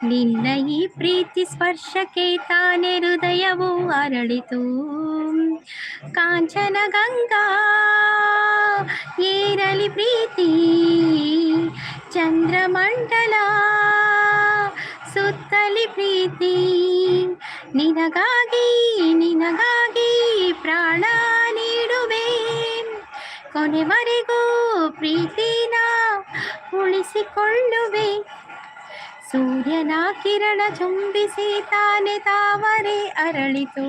ನಿನ್ನ ಈ ಪ್ರೀತಿ ಸ್ಪರ್ಶಕ್ಕೆ ತಾನೇ ಹೃದಯವು ಅರಳಿತು. ಕಾಂಚನ ಗಂಗಾ ಏರಲಿ ಪ್ರೀತಿ, ಚಂದ್ರಮಂಡಲ ಸುತ್ತಲಿ ಪ್ರೀತಿ. ನಿನಗಾಗಿ ನಿನಗಾಗಿ ಪ್ರಾಣ ನೀಡುವೆ, ಕೊನೆವರೆಗೂ ಪ್ರೀತಿನ ಉಳಿಸಿಕೊಳ್ಳುವೆ. ಸೂರ್ಯನ ಕಿರಣ ಚುಂಬಿಸಿ ತಾನೆ ತಾವರೆ ಅರಳಿತು.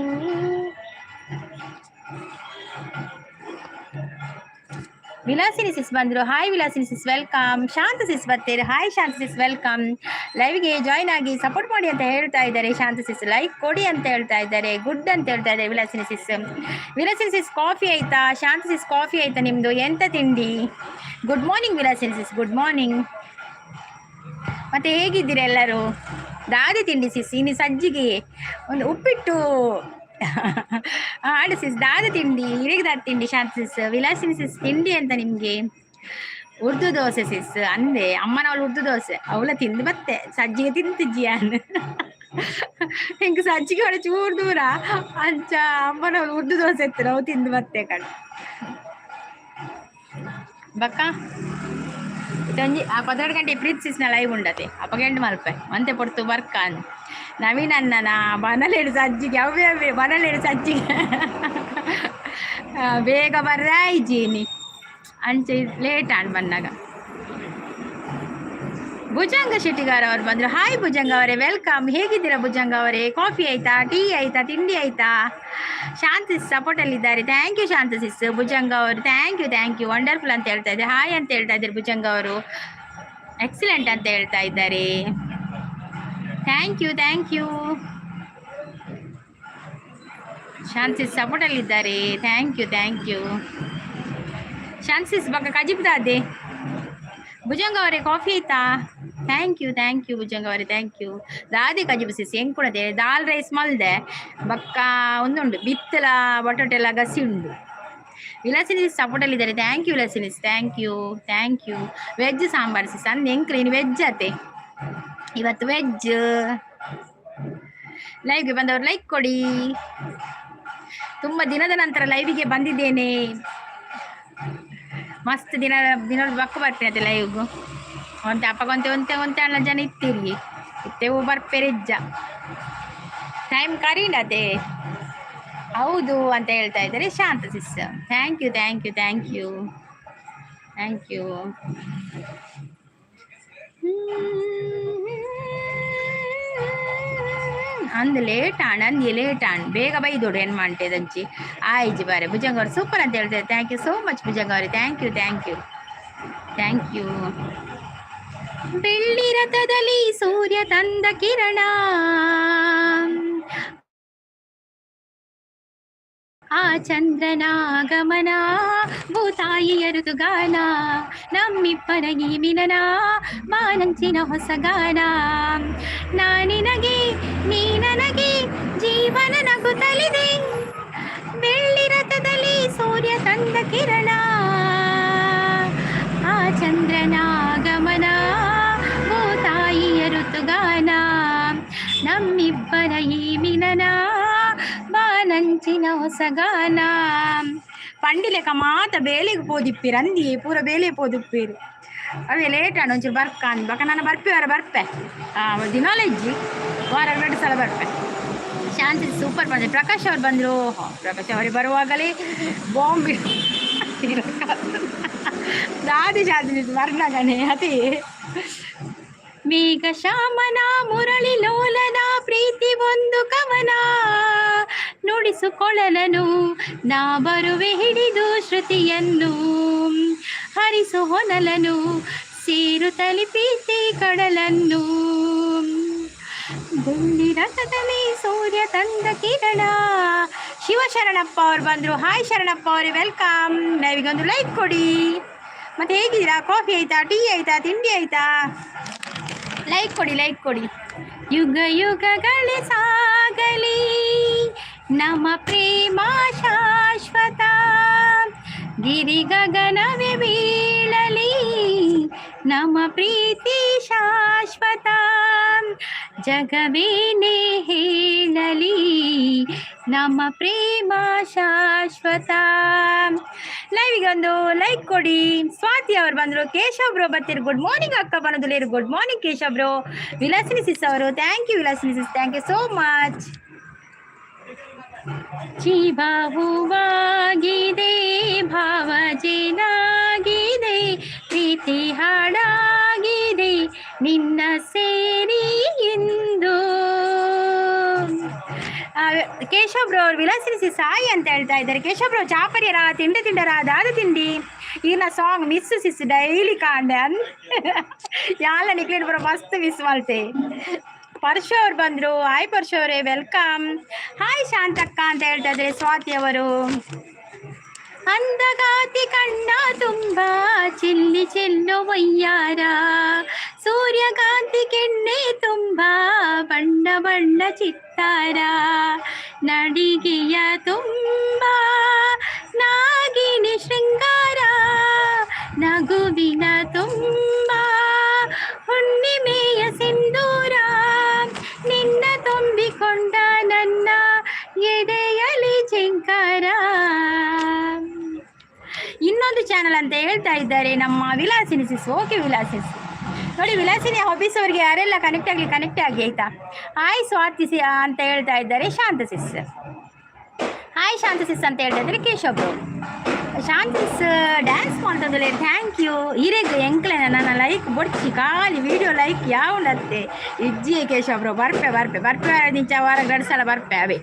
ವಿಲಾಸಿನಿ ಸಿಸ್ ಬಂದರು. ಹಾಯ್ ವಿಲಾಸಿನಿ ಸಿಸ್, ವೆಲ್ಕಮ್. ಶಾಂತ ಸಿಸ್ ಬರ್ತೀರಿ. ಹಾಯ್ ಶಾಂತ ಸಿಸ್, ವೆಲ್ಕಮ್. ಲೈವ್ಗೆ ಜಾಯ್ನ್ ಆಗಿ ಸಪೋರ್ಟ್ ಮಾಡಿ ಅಂತ ಹೇಳ್ತಾ ಇದ್ದಾರೆ ಶಾಂತ ಸಿಸ್. ಲೈಕ್ ಕೊಡಿ ಅಂತ ಹೇಳ್ತಾ ಇದ್ದಾರೆ. ಗುಡ್ ಅಂತ ಹೇಳ್ತಾ ಇದ್ದಾರೆ ವಿಲಾಸಿನಿ ಸಿಸ್. ವಿಲಾಸಿನಿ ಸಿಸ್ ಕಾಫಿ ಆಯ್ತಾ? ಶಾಂತ ಸಿಸ್ ಕಾಫಿ ಆಯ್ತಾ ನಿಮ್ಮದು? ಎಂತ ತಿಂಡಿ? Good morning Vilasini sis, good morning. ಮತ್ತೆ ಹೇಗಿದ್ದೀರಾ ಎಲ್ಲರೂ? ದಾದಿ ತಿಂಡಿ ಸಿಸ್, ಇನ್ನು ಸಜ್ಜಿಗೆ ಒಂದು ಉಪ್ಪಿಟ್ಟು ಆಡು ಸಿಸ್. ದಾದ ತಿಂಡಿ, ಹಿರೇದಾದ ತಿಂಡಿ ಶಾಂತ ಸಿಸ್. ವಿಲಾಸಿನಿ ಸಿಸ್ ತಿಂಡಿ ಅಂತ ನಿಮಗೆ ಉರ್ದು ದೋಸೆ ಸಿಸ್. ಅಂದೆ ಅಮ್ಮನವಳು ಉರ್ದು ದೋಸೆ ಅವಳ ತಿಂದು ಬತ್ತೆ. ಸಜ್ಜಿಗೆ ತಿಂತಿಜ್ಜಿಯ ಹಿಂಗೆ ಸಜ್ಜಿಗೆ ಹೊಡೆ ಚೂರು ದೂರ ಅಂಚ ಅಮ್ಮನವಳು ಉರ್ದು ದೋಸೆ ಎತ್ತು ನಾವು ತಿಂದು ಬತ್ತೆ ಕಣ್ ಬಕ್ಕ. ಸಂಜೆ 12 ಗಂಟೆ ಪ್ರೀತ್ ಸಿಸ್ನ ಲೈವ್ ಉಂಡತೆ ಅಪ್ಪಗೆಂಡು ಮಲ್ಪೆ ಮಂತೆ ಪೊಡ್ತು ಬರ್ಕ ಅಂದ್ ನವೀನ್ ಅಣ್ಣನ ಬನಲೇಡು ಸಜ್ಜಿಗೆ ಅವೇ ಅವೇ ಬನಲೇಡು ಸಜ್ಜಿಗೆ ಬೇಗ ಬರ್ರಾಯ್ಜೀನಿ ಅಂಚೆ ಲೇಟ್ ಆಣ್ ಬನ್ನಾಗ. ಭುಜಂಗ ಶೆಟ್ಟಿಗಾರ್ ಅವರು ಬಂದರು. ಹಾಯ್ ಭುಜಂಗ ಅವರೇ, ವೆಲ್ಕಮ್. ಹೇಗಿದ್ದೀರಾ ಭುಜಂಗ ಅವರೇ? ಕಾಫಿ ಆಯ್ತಾ? ಟೀ ಆಯ್ತಾ? ತಿಂಡಿ ಆಯ್ತಾ? ಶಾಂತಿ ಸಪೋರ್ಟಲ್ಲಿದ್ದಾರೆ. ಥ್ಯಾಂಕ್ ಯು ಶಾಂತ ಸಿಸ್. ಭುಜಂಗ ಅವರು ಥ್ಯಾಂಕ್ ಯು ವಂಡರ್ಫುಲ್ ಅಂತ ಹೇಳ್ತಾ ಇದ್ದಾರೆ. ಹಾಯ್ ಅಂತ ಹೇಳ್ತಾ ಇದ್ದಾರೆ ಭುಜಂಗ ಅವರು. ಎಕ್ಸಲೆಂಟ್ ಅಂತ ಹೇಳ್ತಾ ಇದ್ದಾರೆ. ಥ್ಯಾಂಕ್ ಯು ಶಾಂತಿ ಸಪೋರ್ಟಲ್ಲಿದ್ದಾರೆ. ಥ್ಯಾಂಕ್ ಯು ಶಾಂತಿ ಸಿಸ್ ಬಕ್ಕ ಕಜಿಬ್ದಾದೆ. ಭುಜಂಗ ಅವರೇ ಕಾಫಿ ಆಯ್ತಾ? ಥ್ಯಾಂಕ್ ಯು ಭುಜಂಗ ಅವರೇ, ಥ್ಯಾಂಕ್ ಯು. ದಾದೆ ಕಜಿಬು ಸಿಸ್ ಹೆಂಗೆ ಕೊಡದೆ ದಾಲ್ ರೈಸ್ ಮಲ್ದೆ ಬಕ್ಕ ಒಂದುಂಡು ಬಿತ್ತಲ ಬಟಾಟೆ ಎಲ್ಲ ಗಸಿ ಉಂಡು. ವಿಲಾಸಿನಿ ಸಪೋರ್ಟಲ್ಲಿದ್ದಾರೆ. Thank you Vilasini, thank you. Veg sambar sis ಅಂದು ಹೆಂಕ್ರಿ ನೀನು ವೆಜ್ ಅತೆ ಇವತ್ತು ವೆಜ್. ಲೈವ್ಗೆ ಬಂದವರು ಲೈಕ್ ಕೊಡಿ. ತುಂಬ ದಿನದ ನಂತರ ಲೈವಿಗೆ ಬಂದಿದ್ದೇನೆ. ಮಸ್ತ್ ದಿನ ಬಕ್ಕ ಬರ್ತೀನಿ ಅತ್ತೆ ಲೈವ್ಗು. ಒಂತೆ ಅಪ್ಪಗೊಂತೆ ಅಣ್ಣ ಜನ ಇತ್ತೀರಿ ಇತ್ತೇವು ಬರ್ಪೆರಿಜ್ಜ ಟೈಮ್ ಕರೀಡತೆ ಹೌದು ಅಂತ ಹೇಳ್ತಾ ಇದ್ದಾರೆ ಶಾಂತ ಸಿಸ್. Thank you. ಅಂದು ಲೇಟ್ ಆಣ್ ಬೇಗ ಬೈದೋಡು ಏನು ಮಾಡ್ತೇದಂಚಿ ಆಯ್ಜಿ ಬಾರೆ. ಭುಜಂಗ ಅವ್ರು ಸೂಪರ್ ಅಂತ ಹೇಳ್ತಾರೆ. Thank you so much Bhujanga ಅವರೇ, ಥ್ಯಾಂಕ್ ಯು. ಬೆಳ್ಳಿ ರಥದಲ್ಲಿ ಸೂರ್ಯ ತಂದ ಕಿರಣ, ಆ ಚಂದ್ರನಾಗಮನ, ಭೂತಾಯಿಯ ಋತುಗಾನ, ನಮ್ಮಿಬ್ಬರ ಈ ಮಿಲನ, ಮಾನಂಚಿನ ಹೊಸ ಗಾನ. ನಾನಿನಗೆ ನೀ ನನಗೆ ಜೀವನ ನಗುತ್ತಲಿದೆ, ಬೆಳ್ಳಿ ರಥದಲ್ಲಿ ಸೂರ್ಯ ತಂದ ಕಿರಣ, ಆ ಚಂದ್ರನಾಗಮನ, ಭೂತಾಯಿಯ ಋತುಗಾನ, ನಮ್ಮಿಬ್ಬರ ಈ ಮಿಲನ, ಬಾನಂಚಿನ ಹೊಸಗಾನ. ಪಂಡಿಲೆಕ ಮಾತ ಬೇಲೆಗೆ ಪೋದಿಪ್ಪಿರು ಅಂದಿಯೇ ಪೂರ ಬೇಲೆ ಪೋದಿಪ್ಪಿರು ಅವೇ ಲೇಟ್ ಆಣ ಒಂಚೂರು ಬರ್ಕ ಅಂದ್ ಬಕ ನಾನು ಬರ್ಪೆ ದಿನಾಲೆಜ್ಜಿ ವಾರ 2 ಸಲ ಬರ್ಪೆ. ಶಾಂತಿ ಸೂಪರ್ ಬಂದೆ. ಪ್ರಕಾಶ್ ಅವ್ರು ಬಂದರು. ಪ್ರಕಾಶ್ ಅವರೇ ಬರುವಾಗಲೇ ಬಾಂಬ್ ದಾದಿ ಶಾಂತಿ ವರ್ಣಗಣೆ ಅದೇ ಮೇಘ ಶ್ಯಾಮನ ಮುರಳಿ ಲೋಲನ ಪ್ರೀತಿ ಒಂದು ಕವನ, ನುಡಿಸುಕೊಳ್ಳಲನು ನಾ ಬರುವೆ ಹಿಡಿದು ಶ್ರುತಿಯನ್ನು, ಹರಿಸು ಹೊನಲನು ಸೇರುತ್ತಲಿ ಪ್ರೀತಿ ಕಡಲನ್ನು, ಬೆಳ್ಳಿ ರಥದಲ್ಲಿ ಸೂರ್ಯ ತಂದ ಕಿರಣ. ಶಿವಶರಣಪ್ಪ ಅವ್ರು ಬಂದರು. ಹಾಯ್ ಶರಣಪ್ಪ ಅವರೇ, ವೆಲ್ಕಮ್. ನಾವೀಗೊಂದು ಲೈಕ್ ಕೊಡಿ. ಮತ್ತೆ ಹೇಗಿದ್ದೀರಾ? ಕಾಫಿ ಆಯ್ತಾ? ಟೀ ಆಯ್ತಾ? ತಿಂಡಿ ಆಯ್ತಾ? ಲೈಕ್ ಕೊಡಿ. ಯುಗ ಯುಗಗಳೇ ಸಾಗಲಿ ನಮ್ಮ ಪ್ರೇಮ ಶಾಶ್ವತ, ಗಿರಿ ಗಗನವೇ ಬೀಳಲಿ ನಮ್ಮ ಪ್ರೀತಿ ಶಾಶ್ವತ, ಜಗವೇನೇ ಹೇಳಲಿ ನಮ್ಮ ಪ್ರೇಮ ಶಾಶ್ವತ. ಲೈವಿಗೆ ಒಂದು ಲೈಕ್ ಕೊಡಿ. ಸ್ವಾತಿ ಅವರು ಬಂದರು. ಕೇಶವ್ ಬ್ರೋ ಬರ್ತೀರಿ. ಗುಡ್ ಮಾರ್ನಿಂಗ್ ಅಕ್ಕ ಬನದುಲೇರು. Good morning Keshav bro. Vilasini sis ಅವರು thank you. Vilasini sis thank you so much. ಜೀವ ಹೂವಾಗಿದೆ, ಭಾವ ಜೇನಾಗಿದೆ, ಪ್ರೀತಿ ಹಾಡಾಗಿದೆ ನಿನ್ನ ಸೇರಿ ಎಂದು. ಕೇಶವ್ ಬ್ರೋ ಅವ್ರು ವಿಲಾಸಿಸಿ ಸಾಯಿ ಅಂತ ಹೇಳ್ತಾ ಇದ್ದಾರೆ. ಕೇಶವ್ ಬ್ರೋ ಚಾಪರ್ಯರ ತಿಂಡರ ದಾದ ತಿಂಡಿ ಈನ ಸಾಂಗ್ ಮಿಸ್ ಸಿಸ್ ಡೈಲಿ ಕಾಂಡೆ ಯಾಲ ನಿಕ್ಲೇನ್ ಬ್ರೋ ಮಸ್ತ್ ಮಿಸ್ ಮಾಡ್ತೆ. ಪರ್ಶು ಅವ್ರು ಬಂದರು. ಹಾಯ್ ಪರ್ಶು ಅವರೇ, ವೆಲ್ಕಮ್. ಹಾಯ್ ಶಾಂತಕ್ಕ ಅಂತ ಹೇಳ್ತಾ ಇದ್ದಾರೆ ಸ್ವಾತಿ ಅವರು. ಅಂದಗಾತಿ ಕಣ್ಣ ತುಂಬ ಚಿಲ್ಲಿ ಚೆಲ್ಲು ವಯ್ಯಾರ, ಸೂರ್ಯಕಾಂತಿ ಕೆಣ್ಣೆ ತುಂಬ ಬಣ್ಣ ಬಣ್ಣ ಚಿತ್ತಾರ, ನಡಿಗೆಯ ತುಂಬ ನಾಗಿನಿ ಶೃಂಗಾರ, ನಗುವಿನ ತುಂಬ ಹುಣ್ಣಿಮೆಯ ಸಿಂಧೂರ, ನಿನ್ನ ತುಂಬಿಕೊಂಡ ನನ್ನ ಎದೆಯಲಿ ಜಿಂಕಾರ. ಇನ್ನೊಂದು ಚಾನಲ್ ಅಂತ ಹೇಳ್ತಾ ಇದ್ದಾರೆ ನಮ್ಮ ವಿಲಾಸಿನಿ ಸಿಸ್. ಓಕೆ ವಿಲಾಸಿನಿ ನೋಡಿ, ವಿಲಾಸಿನಿ ಹಾಬೀಸ್ ಅವರಿಗೆ ಯಾರೆಲ್ಲ ಕನೆಕ್ಟ್ ಆಗಿ ಆಯ್ತಾ. ಹಾಯ್ ಸ್ವಾತಿ ಅಂತ ಹೇಳ್ತಾ ಇದ್ದಾರೆ ಶಾಂತ ಸಿಸ್. ಹಾಯ್ ಶಾಂತ ಸಿಸ್ ಅಂತ ಹೇಳ್ತಾ ಇದ್ದಾರೆ Keshav bro. Shanta sis dance ಮಾಡ್ತದಲ್ಲ, ಥ್ಯಾಂಕ್ ಯು. ಹಿರೇಗ ಎಂಕ್ಲೆ ನನ್ನ ಲೈಕ್ ಬೊಡ್ಚಿ ಖಾಲಿ ವಿಡಿಯೋ ಲೈಕ್ ಯಾವತ್ತೆ ಇಜ್ಜಿ ಕೇಶವ್ ಬ್ರೋ. ಬರ್ಪೆ ನಿಂಚ ವಾರ ಗಡ್ಸಲ ಬರ್ಪೆ ಅವೇ.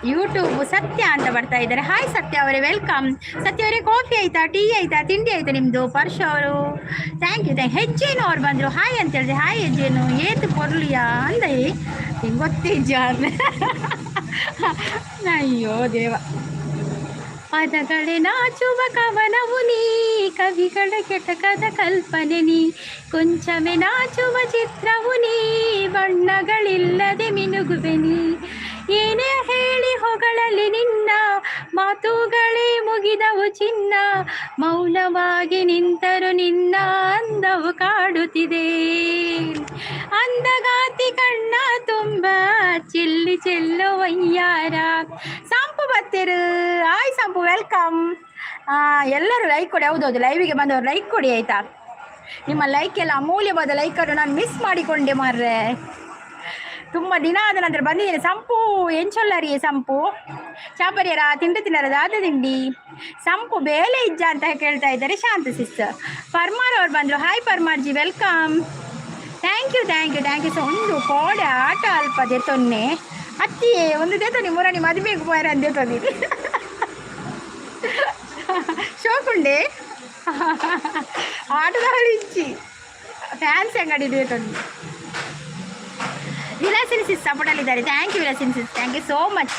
ಯೂಟ್ಯೂಬ್ ಸತ್ಯ ಅಂತ ಬರ್ತಾ ಇದ್ದಾರೆ. ಹಾಯ್ ಸತ್ಯ ಅವರೇ, ವೆಲ್ಕಮ್. ಸತ್ಯ ಅವರೇ, ಕಾಫಿ ಆಯ್ತಾ, ಟೀ ಆಯ್ತಾ, ತಿಂಡಿ ಆಯ್ತಾ ನಿಮ್ಮದು? ಪರ್ಶು ಅವರು ಥ್ಯಾಂಕ್ ಯು. ಹೆಜ್ಜೇನು ಅವ್ರು ಬಂದರು. ಹಾಯ್ ಅಂತ ಹೇಳಿದೆ. ಹಾಯ್ ಹೆಜ್ಜೇನು ಏತು ಪೊರ್ಲಿಯಾ ಅಂದೆ ಹಿಂಗೆ ಗೊತ್ತಿಜ್ಜ ಅಯ್ಯೋ ದೇವ. ಪದಗಳೇ ನಾಚುವ ಕವನವು ನೀ, ಕವಿಗಳ ಕೆಟಕದ ಕಲ್ಪನೆ ನೀ, ಕೊಂಚಮೆ ನಾಚುವ ಚಿತ್ರವು ನೀ, ಬಣ್ಣಗಳಿಲ್ಲದೆ ಮಿನುಗುವೆ ನೀ. ಏನೇ ಹೇಳಿ ಹೊಗಳಲ್ಲಿ ನಿನ್ನ ಮಾತುಗಳೇ ಮುಗಿದವು ಚಿನ್ನ, ಮೌನವಾಗಿ ನಿಂತರು ನಿನ್ನ ಅಂದವು ಕಾಡುತ್ತಿದೆ. ಅಂದಗಾತಿ ಕಣ್ಣ ತುಂಬ ಚಿಲ್ಲಿ ಚೆಲ್ಲು ವಯ್ಯಾರ. ಸಂಪು ಬರ್ತೀರು. ಹಾಯ್ ಸಂಪು, ವೆಲ್ಕಮ್. ಎಲ್ಲರೂ ಲೈಕ್ ಕೊಡಿ. ಹೌದೌದು, ಲೈವಿಗೆ ಬಂದವರು ಲೈಕ್ ಕೊಡಿ ಆಯಿತಾ. ನಿಮ್ಮ ಲೈಕ್ ಎಲ್ಲ ಅಮೂಲ್ಯವಾದ ಲೈಕನ್ನು ನಾನು ಮಿಸ್ ಮಾಡಿಕೊಂಡೆ ಮಾರ್ರೆ. ತುಂಬ ದಿನ ಆದ ನಂತರ ಬಂದಿದ್ದೀನಿ. ಸಂಪು ಎಂಚೊಲ್ಲರಿ ಸಂಪು ಚಾಪರ್ಯರ ತಿನ್ನರ ದಾದ ತಿಂಡಿ. ಸಂಪು ಬೇಲೆ ಇಜ್ಜ ಅಂತ ಕೇಳ್ತಾ ಇದ್ದಾರೆ ಶಾಂತ ಸಿಸ್. ಪರ್ಮಾರ್ ಅವ್ರು ಬಂದರು. Hi Parmar ji, welcome. Thank you so. ಒಂದು ಕೋಡೆ ಆಟ ಅಲ್ಪ ದೆತೊನ್ನೆ ಅತ್ತಿ ಒಂದು ದೇತೊನಿ ಮುರಣಿ ಮದುವೆಗೆ ಹೋಯ್ರ ಅಂದೇತೊಂದಿರಿ ಶೋಕುಂಡೆ ಆಟದಲ್ಲಿ ಇಚ್ಚಿ ಫ್ಯಾನ್ಸಿ ಅಂಗಡಿ ದೇತೊಂದು. ವಿಲಾಸಿನಿ ಸಿಸ್ ಸಪೋರ್ಟಲ್ಲಿದ್ದಾರೆ. Thank you Vilasini sis, thank you so much.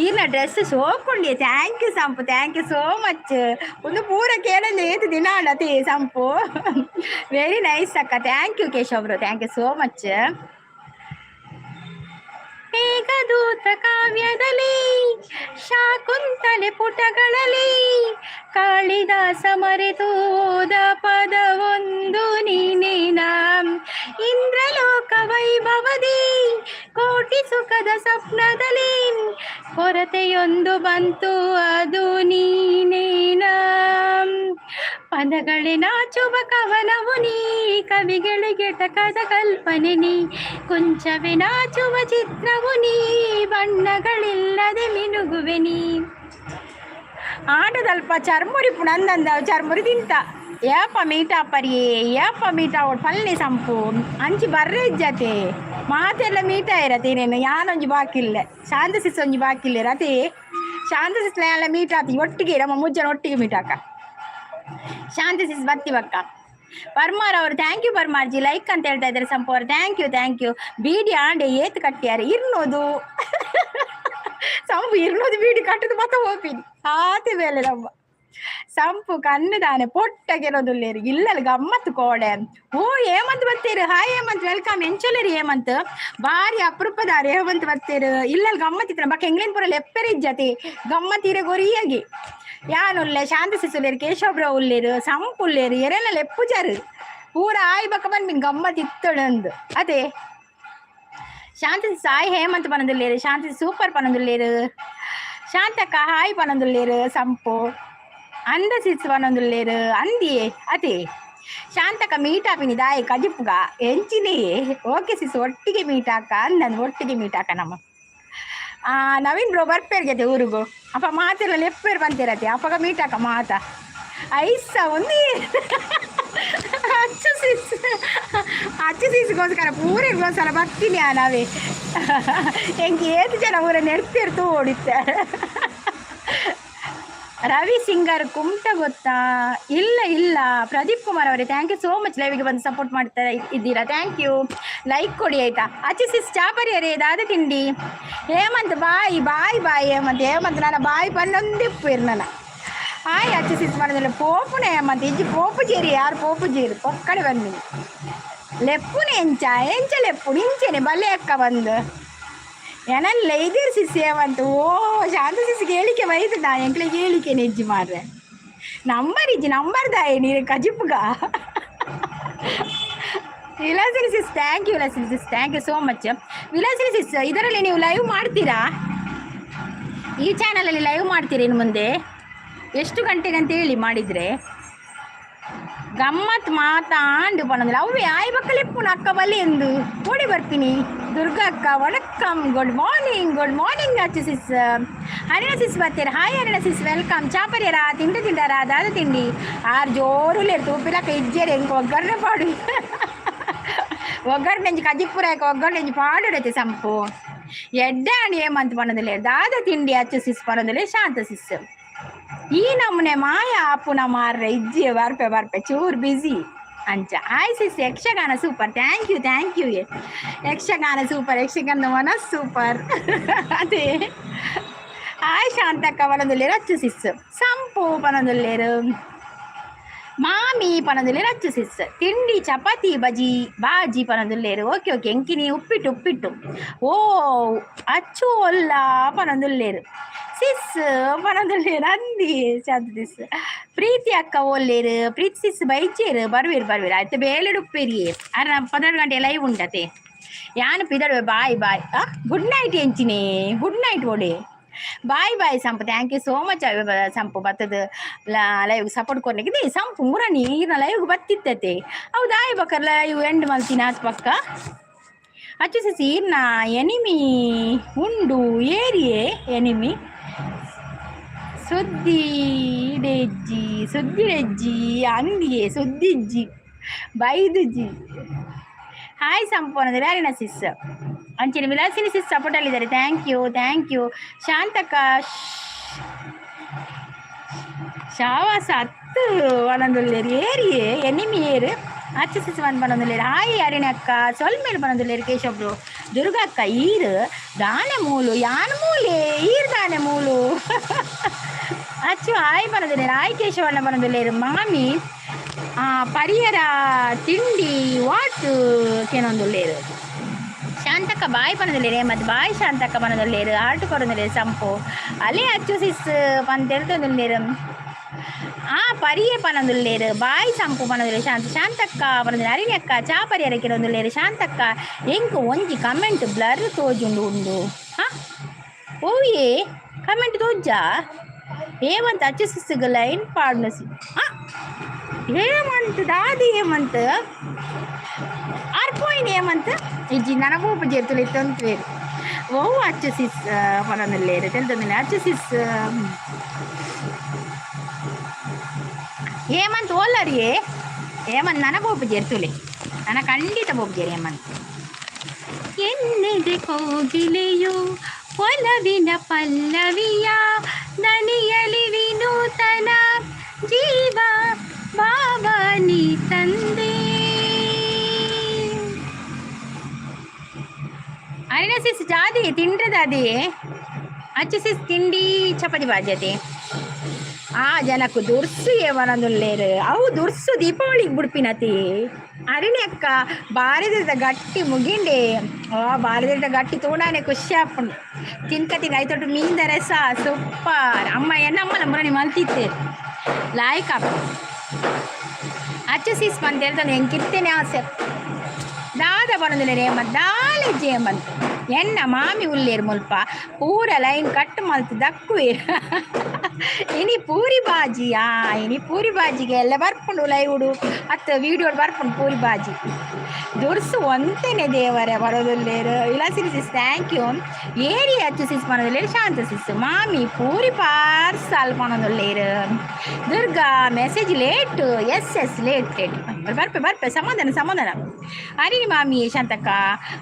ಈಗಿನ ಡ್ರೆಸ್ ಸೋಕೊಂಡಿ. Thank you Sampu, thank you so much. ಒಂದು ಪೂರ ಕೇಳಂದ್ರೆ ಏತು ದಿನ ಆಡತಿ ಸಂಪು. ವೆರಿ ನೈಸ್ ಅಕ್ಕ. Thank you Keshav bro, thank you so much. Meghaduta ಕಾವ್ಯದಲ್ಲಿ ಶಾಕುಂತಲೆ ಪುಟಗಳಲ್ಲಿ ಕಾಳಿದಾಸ ಮರೆತೋದ ಪದವೊಂದು ನೀನೇನ. ಇಂದ್ರಲೋಕ ವೈಭವದಿ ಕೋಟಿ ಸುಖದ ಸ್ವಪ್ನದಲ್ಲಿ ಕೊರತೆಯೊಂದು ಬಂತು, ಅದು ನೀನೇನ. ಪದಗಳೇ ನಾಚುವ ಕವನವು ನೀ, ಕವಿಗಳಿಗೆ ಟಕದ ಕಲ್ಪನೆ ನೀ, ಕೊಂಚವೇ ನಾಚುವ ಚಿತ್ರವು ನೀ, ಬಣ್ಣಗಳಿಲ್ಲದೆ ಮಿನುಗುವೆ ನೀ. ಆಟದಲ್ಪ ಚರ್ಮುರಿ ಪುಣಂದಂದ ಚರ್ಮುರಿ ತಿಂತ ಏಪ ಮೀಟಾ ಪರಿಯೇ ಏಪ ಮೀಟಾ ಒಟ್ಟು ಪಲ್ಲೆ ಸಂಪು ಅಂಚಿ ಬರ್ರೆ ಇಜ್ಜತೆ ಮಾತೆಲ್ಲ ಮೀಟಾ ಇರತ್ತೇನೇನು. ಯಾನೊಂಜಿ ಬಾಕಿಲ್ಲೆ ಶಾಂತ ಸಿಸ್ ಒಂಜಿ ಬಾಕಿಲ್ಲೆ ರತೆ ಶಾಂತ ಸಿಸ್ಲ ಎಲ್ಲ ಮೀಟಾತಿ ಒಟ್ಟಿಗೆ ನಮ್ಮ ಮುಜ್ಜನ ಒಟ್ಟಿಗೆ ಮೀಟಾಕ ಶಾಂತ ಸಿಸ್ ಬರ್ತೀವಕ್ಕ. ಪರ್ಮಾರ್ ಅವರು thank you Parmar ji, like ಅಂತ ಹೇಳ್ತಾ ಇದ್ದಾರೆ. ಸಂಪು ಅವರು ಥ್ಯಾಂಕ್ ಯು. ಬೀಡಿ ಆಂಡೆ ಏತ್ ಕಟ್ಟಿಯಾರೆ ಇರ್ನೋದು ಸಂಪು ಇರ್ನೋದು ಬೀಡಿ ಕಟ್ಟದು ಮತ್ತ ಹೋಗ್ತೀನಿ ಆತಿ ಮೇಲೆ ನಮ್ಮ ಸಂಪು ಕಣ್ಣದಾನೆ ಪೊಟ್ಟ ಗೆರೋದುಲ್ಲೇರಿ ಇಲ್ಲಲ್ಲಿ ಗಮ್ಮತ್ತು ಕೋಡೆ. ಓ ಹೇಮಂತ್ ಬರ್ತೀರಿ. Hi Hemanth, welcome. ಎಂಚೊಲ್ಲರಿ ಹೇಮಂತ್, ಬಾರಿ ಅಪರೂಪದಾರ ಹೇಮಂತ್ ಬರ್ತೀರು. ಇಲ್ಲಲ್ಲಿ ಗಮ್ಮತ್ತಿತ್ರ ಬಕ್ಕ ಎಂಗ್ಲೇನ್ಪುರಲ್ಲಿ ಎಪ್ಪೆರಿ ಇಜ್ಜತಿ ಗಮ್ಮತ್ತೀರೆ ಗೊರಿಯಾಗಿ ಯಾನುಲ್ಲೆ ಶಾಂತ ಸಿಸುಲೇರು, ಕೇಶವ್ ಬ್ರೋ ಉಲ್ಲೇರು, ಸಂಪು ಉಲ್ಲೇರು, ಎರೆಲ್ಲ ಎಪ್ಪುಜಾರು ಪೂರ ಆಯ್ ಬಕ್ಕ ಬಂದು ನಿನ್ ಗಮ್ಮತ್ ಇತ್ತಳು ಅಂದು ಅದೇ ಶಾಂತಿ ಸಾಯಿ ಹೇಮಂತ್ ಪನದುಲ್ಲೇರು ಶಾಂತಿ ಸೂಪರ್ ಪನದುಲ್ಲೇರು ಶಾಂತಕ್ಕ ಹಾಯ್ ಪನದುಲ್ಲೇರು ಸಂಪು ಅಂದ ಸಿಸ್ ಪನದುಲ್ಲೇರು ಅಂದಿಯೇ ಅದೇ ಶಾಂತಕ್ಕ ಮೀಟ್ ಆಪಿನಿ ದಾಯಿ ಕಜಿಪ್ಪುಗ ಎಂಚಿನೇ ಓಕೆ ಸಿಸ್ ಒಟ್ಟಿಗೆ ಮೀಟ್ ಹಾಕ ಅಂದನು ಒಟ್ಟಿಗೆ ಮೀಟ್ ಹಾಕ ನಮ್ಮ ನವೀನ್ ಬ್ರೋ ಬರ್ಪೇರ್ಗತೆ ಊರಿಗೂ ಅಪ್ಪ ಮಾತೆಲ್ಲ ಲೆಪ್ಪೇರು ಬಂತಿರತ್ತೆ ಅಪ್ಪಗ ಮೀಟ್ ಹಾಕ ಮಾತ ಐಸ ಒಂದು ಅಚ್ಚು ಸೀಸ್ಗೋಸ್ಕರ ಪೂರಿಗೋಸ್ಕರ ಬರ್ತೀನಿ ನಾವೇ ಹೆಂಗೆ ಏಳು ಜನ ಊರ ನೆಡ್ತಿರ್ತು ಓಡಿತ್ತೆ ರವಿ ಸಿಂಗರ್ ಕುಮಟ ಗೊತ್ತಾ ಇಲ್ಲ ಪ್ರದೀಪ್ ಕುಮಾರ್ ಅವರೇ ಥ್ಯಾಂಕ್ ಯು ಸೋ ಮಚ್ ಲೈವ್ಗೆ ಬಂದು ಸಪೋರ್ಟ್ ಮಾಡ್ತಾ ಇದ್ದೀರಾ ಥ್ಯಾಂಕ್ ಯು ಲೈಕ್ ಕೊಡಿ ಆಯ್ತಾ ಅಚ್ಚಿ ಸಿಸ್ ಚಾಪರಿಯರೇ ದಾದ ತಿಂಡಿ ಹೇಮಂತ್ ಬಾಯ್ ಹೇಮಂತ್ ನನ್ನ ಬಾಯಿ ಪನ್ನೊಂದಿಪ್ಪು ನನ್ನ ಹಾಯ್ ಅಚ್ಚಿ ಸಿಸ್ ಮಾಡಿದ್ರೆ ಪೋಪುನೆ ಹೇಮಂತ್ ಇಜ್ಜಿ ಪೋಪು ಜೇರಿ ಯಾರು ಪೋಪು ಜೇರಿ ಪೊಕ್ಕಡೆ ಬನ್ನಿ ಲೆಪ್ಪುನೆ ಎಂಚ ಲೆಪ್ಪುಡು ಇಂಚೆನೆ ಬಲ್ಲೆ ಅಕ್ಕ ಬಂದು ಏನಲ್ಲ ಇದ್ದೀರಿ ಸಿಸ್ ಹೇಮಂತ್ ಓ ಶಾಂತ ಸಿಸ್ಗೆ ಹೇಳಿಕೆ ಬೈದು ನಾ ಎಂಕ್ಳಿಗೆ ಹೇಳಿಕೆ ನೆಜ್ಜಿ ಮಾರ್ರೆ ನಂಬರ್ ದಾಯಿ ನೀರು ಕಜಿಪ್ಪುಗ Vilasini sis thank you so much Vilasini sis ಇದರಲ್ಲಿ ನೀವು ಲೈವ್ ಮಾಡ್ತೀರಾ ಈ ಚಾನಲಲ್ಲಿ ಲೈವ್ ಮಾಡ್ತೀರಾ ಇನ್ನು ಮುಂದೆ ಎಷ್ಟು ಗಂಟೆಗೆ ಅಂತ ಹೇಳಿ ಮಾಡಿದರೆ ಗಮ್ಮತ್ ಮಾತಾಂಡು ಪಣಂದ್ರೆ ಅವೇ ಆಯ್ ಬಕ್ಕಲೆಪ್ಪುನ ಅಕ್ಕ ಬಲ್ಲಿ ಎಂದು ಓಡಿ ಬರ್ತೀನಿ ದುರ್ಗಾ ಅಕ್ಕ ವಣಕ್ಕಂ ಗುಡ್ ಮಾರ್ನಿಂಗ್ ಅಚ್ಚು ಸಿಸ್ ಹರಿಣ ಸಿಸ್ ಬರ್ತೀರ ಹಾಯ್ ಹರಿಣ ಸಿಸ್ ವೆಲ್ಕಮ್ ಚಾಪರ್ಯರ ತಿಂಡಾರ ದಾದ ತಿಂಡಿ ಆರು ಜೋರು ತೂಪಿಲಕ್ಕ ಇಜ್ಜೇರಿ ಹೆಂಗೆ ಒಗ್ಗರಣೆ ಪಾಡು ಒಗ್ಗರಣೆ ಕಜಿಪುರ ಒಗ್ಗರಣೆ ಪಾಡುಡೈತೆ ಸಂಪು ಎಡ್ಡಾಣಿ ಏಮಂತ ಪಣದಲ್ಲಿ ದಾದ ತಿಂಡಿ ಅಚ್ಚು ಸಿಸ್ ಪಣದಲ್ಲಿ ಶಾಂತ ಸಿಸ್ ಈ ನಮ್ಮನೆ ಮಾಯ ಆಪುನ ಮಾರ್ರೆ ಇಜ್ಜಿ ಬರ್ಪೆ ಚೂರು ಬಿಸಿ ಅಂಚ ಆಯ್ sis Yakshagana super thank you Yakshagana super Yakshagana ಮನಸ್ ಸೂಪರ್ ಅದೇ ಆಯ್ ಶಾಂತಕ್ಕ ಪನದುಲ್ಲೇರು ಅಚ್ಚು ಸಿಸ್ ಸಂಪು ಪನದುಲ್ಲೇರು ಮಾಮಿ ಪನದುಲ್ಲೇರು ಅಚ್ಚು ಸಿಸ್ ತಿಂಡಿ ಚಪಾತಿ ಬಾಜಿ ಪನದುಲ್ಲೇರು ಓಕೆ ಎಂಕಿನಿ ಉಪ್ಪಿಟ್ಟು ಓ ಅಚ್ಚು ಒಲ್ಲ ಪನದುಲ್ಲೇರು ಸಿಸ್ ಪನದುಲ್ಲೇರು ಅಂದಿ ಶಾಂತ ಸಿಸ್ ಪ್ರೀತಿ ಅಕ್ಕ ಒಲ್ಲೇರು ಪ್ರೀತಿ ಸಿಸ್ ಬೈಚೇರು ಬರ್ವೀರು ಆಯ್ತು ಬೇಲೆಡು ಉಪ್ಪೇರಿ 12 ಗಂಟೆ ಲೈವ್ ಉಂಟತೆ ಯಾನು ಪಿದಡ್ವೆ ಬಾಯ್ ಗುಡ್ ನೈಟ್ ಎಂಚಿನೇ ಗುಡ್ ನೈಟ್ ಓಡೆ bye Sampu thank you so much Sampu ಬತ್ತದ ಲೈವ್ಗೆ ಸಪೋರ್ಟ್ ಕೊರ್ಲಿಕ್ಕೆ ಸಂಪು ಮುರಣಿ ಈಗಿನ ಲೈವ್ಗೆ ಬತ್ತಿತ್ತತೆ ಹೌದಾ ಇವಾಗ ಲೈವ್ ಎಂಡ್ ಮಲ್ತೀನಿ ಆಸ್ ಪಕ್ಕ ಅಚ್ಚು ಸಿಸ್ ಈರ್ನ ಎನಿಮಿ ಉಂಡು ಏರಿಯೇ ಎನಿಮಿ ಸುದ್ದಿಡೆಜ್ಜಿ ಅಂದಿಯೇ ಸುದ್ದಿಜ್ಜಿ ಬೈದುಜ್ಜಿ ಹಾಯ್ ಸಂಪೂರ್ಣದಲ್ಲಿ ಹರಿಣ ಸಿಸ್ ಅಂಚಿನ ವಿಲಾಸಿನಿ ಸಿಸ್ ಸಪೋರ್ಟಲ್ಲಿದ್ದಾರೆ ಥ್ಯಾಂಕ್ ಯು ಶಾಂತಕ್ಕ ಶಾವಾಸ 10 ಪನದುಲ್ಲೇರು ಏರಿಯೇ ಎನಿಮಿ ಏರು ಅಚ್ಚು ಸಿಸ್ ಒಂದು ಪನದುಲ್ಲೇರು ಹಾಯ್ ಹರಿಣಕ್ಕ ಸೊಲ್ಮೇಲೆ ಪನದುಲ್ಲೇರು ಕೇಶವ್ರು ದುರ್ಗಾ ಅಕ್ಕ ಈರು ದಾನೆ ಮೂಲು ಯಾನ್ ಮೂಲೆ ಈರು ದಾನೆ ಮೂಲು ಅಚ್ಚು ಹಾಯ್ ಪನದುಲ್ಲೇರು ಹಾಯ್ ಕೇಶವಣ್ಣ ಪನದುಲ್ಲೇರು ಮಾಮಿ ಪರಿಯರ ತಿಂಡಿ ವಾಟು ಕೆನೊಂದುಲ್ಲೇರು ಶಾಂತಕ್ಕ ಬಾಯ್ ಪನದುಲ್ಲೇರು ಮತ್ತು ಬಾಯ್ ಶಾಂತಕ್ಕ ಪನದುಲ್ಲೇರು ಆಟು ಕೊರೊಂದುಲ್ಲೇರು ಸಂಪು ಅಲ್ಲೇ ಅಚ್ಚು ಸಿಸ್ ಪಂತೆಲ್ತೊಂದುಲ್ಲೇರು ಪರಿಯೆ ಪನದುಲ್ಲೇರು ಬಾಯ್ ಸಂಪು ಪನದುಲ್ಲೇರು ಶಾಂತಕ್ಕ ಪನದುಲ್ಲೇರು ಹರಿಣಿ ಅಕ್ಕ ಚಾಪರಿಯರ ಕೆಲವೊಂದುಲ್ಲೇರು ಶಾಂತಕ್ಕ ಎಂಕು ಒಂಜಿ ಕಮೆಂಟ್ ಬ್ಲರ್ ತೋಜುಂಡು ಓಯೇ ಕಮೆಂಟ್ ತೋಜ್ಜ ಹೇಮಂತ್ ಅಚ್ಚು ಸಿಸ್ಗೆ ಲೈನ್ ಪಾಡ್ನು ಹೇಮಂತ್ ದಾದಿ ಹೇಮಂತ್ ಆರ್ಪೋಯಿನ್ ಹೇಮಂತ್ ಇಜ್ಜಿ ನನಗೂಪ ಜೇರ್ತುಲು ಇತ್ತೊಂದು ಓ ಅಚ್ಚು ಸಿಸ್ ಪನದುಲ್ಲೇರು ತೆಲ್ತೊಂದಿಲ್ಲ ಅಚ್ಚು ಸಿಸ್ ಹೇಮಂತ್ ಓಲ್ಲರಿಯೇ ಹೇಮಂತ್ ನನಗೋಪು ಜೇರ್ತುಲೆ ನನ್ನ ಖಂಡಿತ ಬೋಗ್ಜೇರಿ ಹೇಮಂತ್ ಎನ್ನೆದೆ ಕೋಗಿಲೆಯು ಒಲವಿನ ಪಲ್ಲವಿಯ ದನಿಯಲಿ ವಿನೂತನ ಜೀವ ಭಾವನಿ ತಂದೆ ಅರಿನ ಸಿಸ್ ಜಾದಿ ತಿಂಡ್ರದಾದಿ ಅಚ್ಚು ಸಿಸ್ ತಿಂಡಿ ಚಪಾತಿ ಬಾಜತೆ ಜನಕ್ಕೂ ದುರ್ಸು ಏವನದುಲ್ಲೇರು ಅವು ದುರ್ಸು ದೀಪಾವಳಿಗೆ ಬಿಡ್ಪಿನತಿ ಅರಿಣಿ ಅಕ್ಕ ಬಾರಿದ ಗಟ್ಟಿ ಮುಗಿಂಡೆ ಬಾರಿದ ಗಟ್ಟಿ ತೋಡಾನೆ ಖುಷಿ ಆಪುಂಡು ತಿನ್ಕ ಐತೊಟ್ಟು ಮೀನ್ದ ರಸ ಸೂಪರ್ ಅಮ್ಮ ಎನ್ನಮ್ಮ ನಮ್ಮನಿ ಮಲ್ತಿತ್ತೆ ಲಾಯ್ಕ ಅಚ್ಚು ಸೀಸ್ ಅಂತ ಹೇಳ್ತಾನೆ ಹೆಂಗಿರ್ತೇನೆ ಆಸೆ ದಾದ ಪಣದುಲ್ಲೇರು ಏಮಂತ ದಾಲೆ ಜೇಮಂತ್ ಎನ್ನ ಮಾಮಿ ಉಳ್ಳೇರು ಮುಲ್ಪ ಪೂರ ಲೈನ್ ಕಟ್ ಮಲ್ತು ದಕ್ಕುವೇರು ಇನಿ ಪೂರಿ ಬಾಜಿ ಇನಿ ಪೂರಿ ಬಾಜಿಗೆ ಎಲ್ಲ ಬರ್ಪುಂಡು ಲೈವ್ಡು ಅತ್ತ ವೀಡಿಯೋ ಬರ್ಪುಂಡು ಪೂರಿ ಬಾಜಿ ದುರ್ಸು ಒಂತೇನೆ ದೇವರೇ ಬರೋದುಲ್ಲೇರು ಇಲಾಸಿರಿ ಸಿಸ್ ಥ್ಯಾಂಕ್ ಯು ಏರಿ ಅಚ್ಚು ಸಿಸ್ ಪಣದುಲ್ಲೇರು ಶಾಂತ ಸಿಸ್ ಮಾಮಿ ಪೂರಿ ಪಾರ್ಸಲ್ ಪಣದುಲ್ಲೇರು ದುರ್ಗಾ ಮೆಸೇಜ್ ಲೇಟ್ ಎಸ್ ಲೇಟ್ ಬರ್ಪೆ ಸಮಾಧಾನ ಅರಿನಿ ಮಾಮಿ ಶಾಂತಕ್ಕ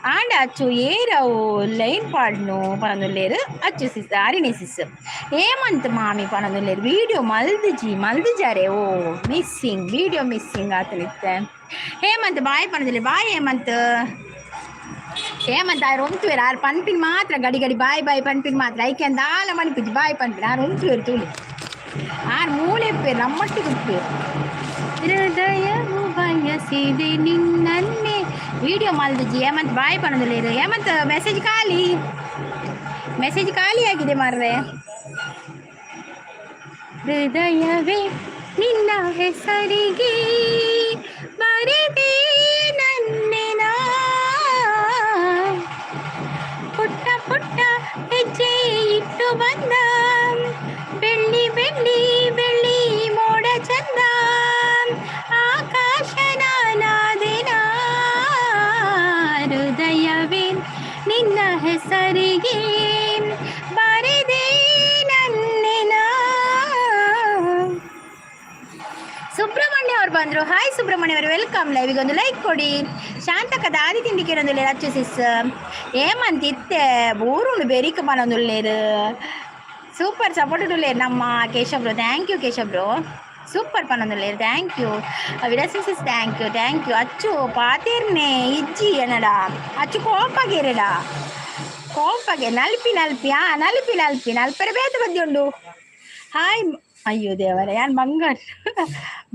ಆಂಡ ಅಚ್ಚು ಏರವು ಲೈನ್ ಪಾಡ್ನು ಪಣದುಲ್ಲೇರು ಅಚ್ಚು ಸಿಸ್ ಅರಿನಿ ಸಿಸ್ ಹೇಮಂತ್ ಮಾಮಿ ಪಣದುಲ್ಲೇರು ವೀಡಿಯೋ ಮಲ್ದಿಜಾರೆ ಓ ಮಿಸ್ಸಿಂಗ್ ವೀಡಿಯೋ ಮಿಸ್ಸಿಂಗ್ ಆತನಿತ್ತೆ ಹೇಮಂತ್ ಬಾಯ್ ಪಣದುಲ್ಲೆ ಬಾಯ್ ಹೇಮಂತ್ ಆರು ಒಂತುವೇರು ಆರು ಪನ್ಪಿನ್ ಮಾತ್ರ ಗಡಿ ಬಾಯ್ ಪನ್ಪಿನ್ ಮಾತ್ರ ಐಕೆ ಅಂದ ಆಲ ಮಣಿಪಿಜಿ ಬಾಯ್ ಪನ್ಪಿನ್ ಆರು ಒಂತುವೇರು ತೂಲಿ ಆರು ಮೂಲೆ ಇಪ್ಪೇರು ನಮ್ಮಟ್ಟಿಗೆ ಉಪ್ಪೇರು ಹೃದಯವು ಬಯಸಿದೆ ನಿನ್ನನ್ನೇ ವೀಡಿಯೋ ಮಲ್ದಿಜಿ ಹೇಮಂತ್ ಬಾಯ್ ಪಣದುಲ್ಲೇರು ಹೇಮಂತ್ ಮೆಸೇಜ್ ಖಾಲಿ ಆಗಿದೆ ಮಾರ್ರೆ ಹೃದಯವೇ ನಿನ್ನ ಹೆಸರಿಗೆ ಬರೆದೆ ನನ್ನೆನ ಪುಟ್ಟ ಹೆಜ್ಜೆ ಇಟ್ಟು ಬಂದ ಬೆಳ್ಳಿ ಮೋಡ ಚಂದ ಆಕಾಶ ನಾನಾದೆನ ಹೃದಯವೇ ನಿನ್ನ ಹೆಸರಿಗೆ ಬರೆದೆ ನನ್ನೆನ ಸುಬ್ರಹ್ಮಣ್ಯ ಅವ್ರು ಬಂದರು ಹಾಯ್ ಸುಬ್ರಹ್ಮಣ್ಯ ಅವರು ವೆಲ್ಕಮ್ ಲೈವಿಗೆ ಒಂದು ಲೈಕ್ ಕೊಡಿ ಶಾಂತಕ ದಾದಿ ತಿಂಡಿಕೆ ಒಂದುಲ್ಲೇರು ಅಚ್ಚು ಸಿಸ್ ಏಮಂತ ಇತ್ತೆ ಊರುಂಡು ಬೆರಿಕ ಮನೊಂದುಲ್ಲೇರು ಸೂಪರ್ ಸಪೋರ್ಟ್ ಉಳ್ಳೇರು ನಮ್ಮ ಕೇಶವ್ರು ಥ್ಯಾಂಕ್ ಯು ಕೇಶವ್ರು ಸೂಪರ್ ಪನೊಂದುಲ್ಲೇರು ಥ್ಯಾಂಕ್ ಯು ವಿರಸಿ ಸಿಸ್ ಥ್ಯಾಂಕ್ ಯು ಅಚ್ಚು ಪಾತೇರ್ನೆ ಇಜ್ಜಿ ಏನಡ ಅಚ್ಚು ಕೋಪಗೆ ನಲ್ಪಿ ನಲ್ಪರೆ ಬೇತ ಬದ್ದುಂಡು ಹಾಯ್ ಅಯ್ಯೋ ದೇವರ ಯಾನ್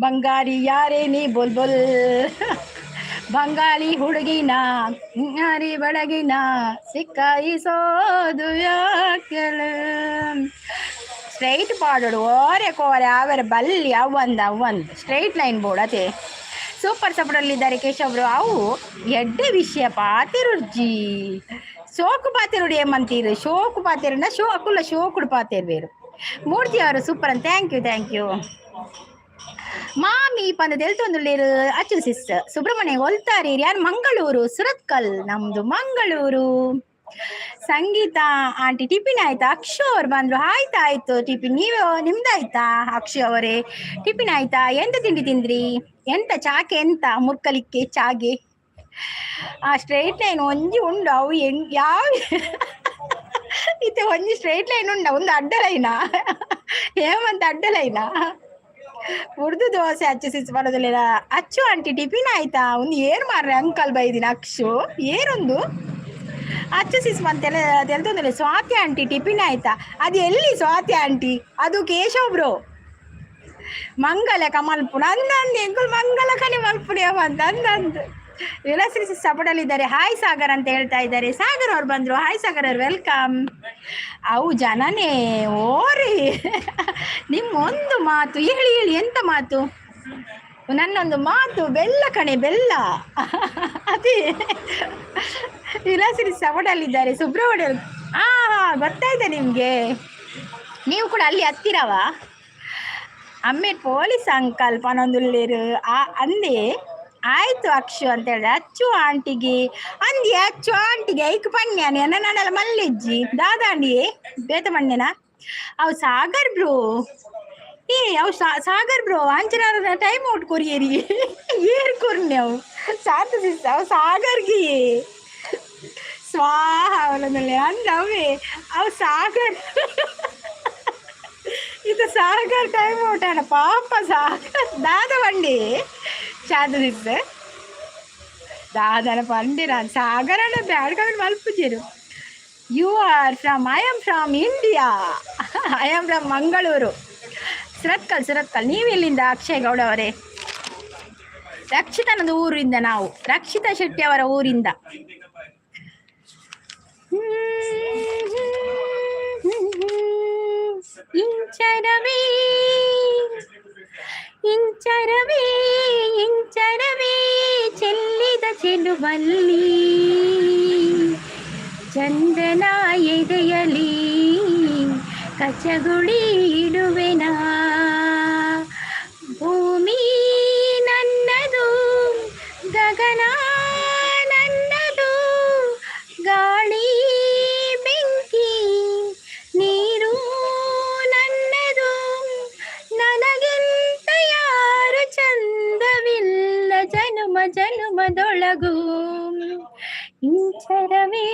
ಬಂಗಾರಿ ಯಾರೇ ನೀ ಬೊಲ್ ಬಂಗಾಳಿ ಹುಡುಗಿನ ಹರಿ ಬಡಗಿನ ಸಿಕ್ಕಾಯಿಸೋದು ಯಾಕೆಳ ಸ್ಟ್ರೈಟ್ ಪಾಡೋಡು ಕೋರೆ ಅವರ ಬಲ್ಲಿ ಅವಂದು ಸ್ಟ್ರೈಟ್ ಲೈನ್ ಬೋರ್ಡ್ ಅದೇ ಸೂಪರ್ ಸಪೋರ್ಟಲ್ಲಿದ್ದಾರೆ ಕೇಶವ್ರು ಅವು ಎಡ್ಡೆ ವಿಷಯ ಪಾತಿರುಜ್ಜಿ ಶೋಕು ಪಾತಿರುಡು ಏಮಂತೀರು ಶೋಕು ಪಾತಿರುಂಡ ಶೋಕುಡು ಪಾತಿರು ಬೇರು ಮೂರ್ತಿ ಅವರು ಸೂಪರ್ ಅಂತ ಥ್ಯಾಂಕ್ ಯು ಮಾಮಿ ಪಂದ ತೆಲ್ತೊಂದುಲ್ಲೇರು ಅಚ್ಚು ಸಿಸ್ ಸುಬ್ರಹ್ಮಣ್ಯ ಒಲ್ತಾರಿ ಯಾರು ಮಂಗಳೂರು ಸುರತ್ಕಲ್ ನಮ್ದು ಮಂಗಳೂರು ಸಂಗೀತ ಆಂಟಿ ಟಿಫಿನ್ ಆಯ್ತಾ ಅಕ್ಷು ಅವ್ರು ಬಂದ್ರು ಆಯ್ತು ಟಿಫಿನ್ ನಿಮ್ದಾಯ್ತಾ ಅಕ್ಷು ಅವರೇ ಟಿಫಿನ್ ಆಯ್ತಾ ಎಂತ ತಿಂಡಿ ತಿಂದ್ರಿ ಎಂತ ಚಾಕೆ ಎಂತ ಮುರ್ಕಲಿಕ್ಕೆ ಚಾಗೆ ಆ ಸ್ಟ್ರೈಟ್ ಲೈನ್ ಒಂಜಿ ಉಂಡು ಅವು ಯಾವ ಇತ್ತೆ ಒಂಜಿ ಸ್ಟ್ರೈಟ್ ಲೈನ್ ಉಂಡ ಒಂದು ಅಡ್ಡ ಲೈನಾ ಹೇಮಂತ ಅಡ್ಡ ಲೈನಾ ಉರ್ದು ದೋಸೆ ಅಚ್ಚು ಸಿಸ್ ಬರೋದಿಲ್ಲ ಅಚ್ಚು ಆಂಟಿ ಟಿಫಿನ್ ಆಯ್ತಾ ಒಂದು ಏನು ಮಾರ್ರೆ ಅಂಕಲ್ ಬೈದಿನ ಅಕ್ಷು ಏನೊಂದು ಅಚ್ಚು ಸಿಸ್ ಮಂತೆಲ್ಲ ತೆಲ್ತೊಂದಿಲ್ಲ ಸ್ವಾತಿ ಆಂಟಿ ಟಿಫಿನ್ ಆಯ್ತಾ ಅದು ಎಲ್ಲಿ ಸ್ವಾತಿ ಆಂಟಿ ಅದು ಕೇಶವ್ ಬ್ರೋ ಮಂಗಲಕ ಮಲ್ಪುಣ ಅಂದಂದು ಎಂಕುಲ್ ಮಂಗಲಕನೆ ಮಲ್ಪುಣ ಅಂದಂದು ವಿಲಾಸ್ರಿ ಸಪೋರ್ಟಲ್ಲಿದ್ದಾರೆ ಹಾಯ್ ಸಾಗರ್ ಅಂತ ಹೇಳ್ತಾ ಇದ್ದಾರೆ ಸಾಗರ್ ಅವ್ರು ಬಂದರು ಹಾಯ್ ಸಾಗರ್ ಅವ್ರು ವೆಲ್ಕಮ್ ಅವು ಜನನೇ ಓರಿ ನಿಮ್ಮೊಂದು ಮಾತು ಹೇಳಿ ಎಂತ ಮಾತು ನನ್ನೊಂದು ಮಾತು ಬೆಲ್ಲ ಕಣೆ ಬೆಲ್ಲ ಅದೇ ವಿಲಾಸಿರಿ ಸಪೋರ್ಟಲ್ಲಿದ್ದಾರೆ ಸುಬ್ರಹ್ಮಣ್ಯ ಗೊತ್ತಾಯ್ತಾ ನಿಮಗೆ ನೀವು ಕೂಡ ಅಲ್ಲಿ ಹತ್ತಿರವಾ ಅಮ್ಮೆ ಪೊಲೀಸ್ ಅಂಕಲ್ ಪನೊಂದುಲ್ಲೇರು ಅಂದೆ ಆಯ್ತು ಅಕ್ಷು ಅಂತ ಹೇಳಿದ್ರೆ ಅಚ್ಚು ಆಂಟಿಗೆ ಅಚ್ಚು ಆಂಟಿಗೆ ಐಕ್ ಪನ್ಯಾನೆ ನನ್ನಲ್ಲ ಮಲ್ಲಿಜ್ಜಿ ದಾದಾಂಡಿಯೇ ಬೇತ ಮಣ್ಣೆನ ಅವು ಸಾಗರ್ ಬ್ರೋ ಅವು ಸಾಗರ್ ಬ್ರೋ ಅಂಚನ ಟೈಮ್ ಔಟ್ ಕೊರಿಯರಿ ಏರ್ ಕೊರ್ನೆ ಅವು ಸಾತು ಸಿಸ್ ಅವು ಸಾಗರ್ಗೆ ಸ್ವಾಹ ಅವಳಲ್ಲಿ ಅಂದ್ರೆ ಅವು ಸಾಗರ್ ಇದು ಸಾಗರ್ ಟೈಮ್ ಔಟ್ ಅಣ್ಣ ಪಾಪ ಸಾಗರ್ ದಾದ ಬಂಡಿ ಚಾದದಿದ್ದೆ ದಾದನ ಪಂಡಿರ ಸಾಗರನ ಬ್ಯಾಡ್ ಕಮೆಂಟ್ ಮಲ್ಪುಜಿರು I am from India I am from Mangaluru Surathkal ನೀವೆಲ್ಲಿಂದ ಅಕ್ಷಯ್ ಗೌಡ ಅವರೇ ರಕ್ಷಿತನದು ಊರಿಂದ ನಾವು ರಕ್ಷಿತಾ ಶೆಟ್ಟಿ ಅವರ ಊರಿಂದ ಇಂಚರವೇ ಇಂಚರವೇ ಇಂಚರವೇ ಚೆಲ್ಲಿದ ಚೆಲುವಲ್ಲಿ ಚಂದನ ಎದೆಯಲಿ ಕಚಗುಳಿ ಇಡುವೆನಾ ಭೂಮಿ ನನ್ನದು ಗಗನ ನನ್ನದು ಗಾಳಿ ಬೆಂಕಿ ನೀರು ನನ್ನದು ನನಗಿಂತ ಯಾರು ಚಂದವಿಲ್ಲ ಜನುಮ ಜನುಮದೊಳಗು ಇಂಚರವೇ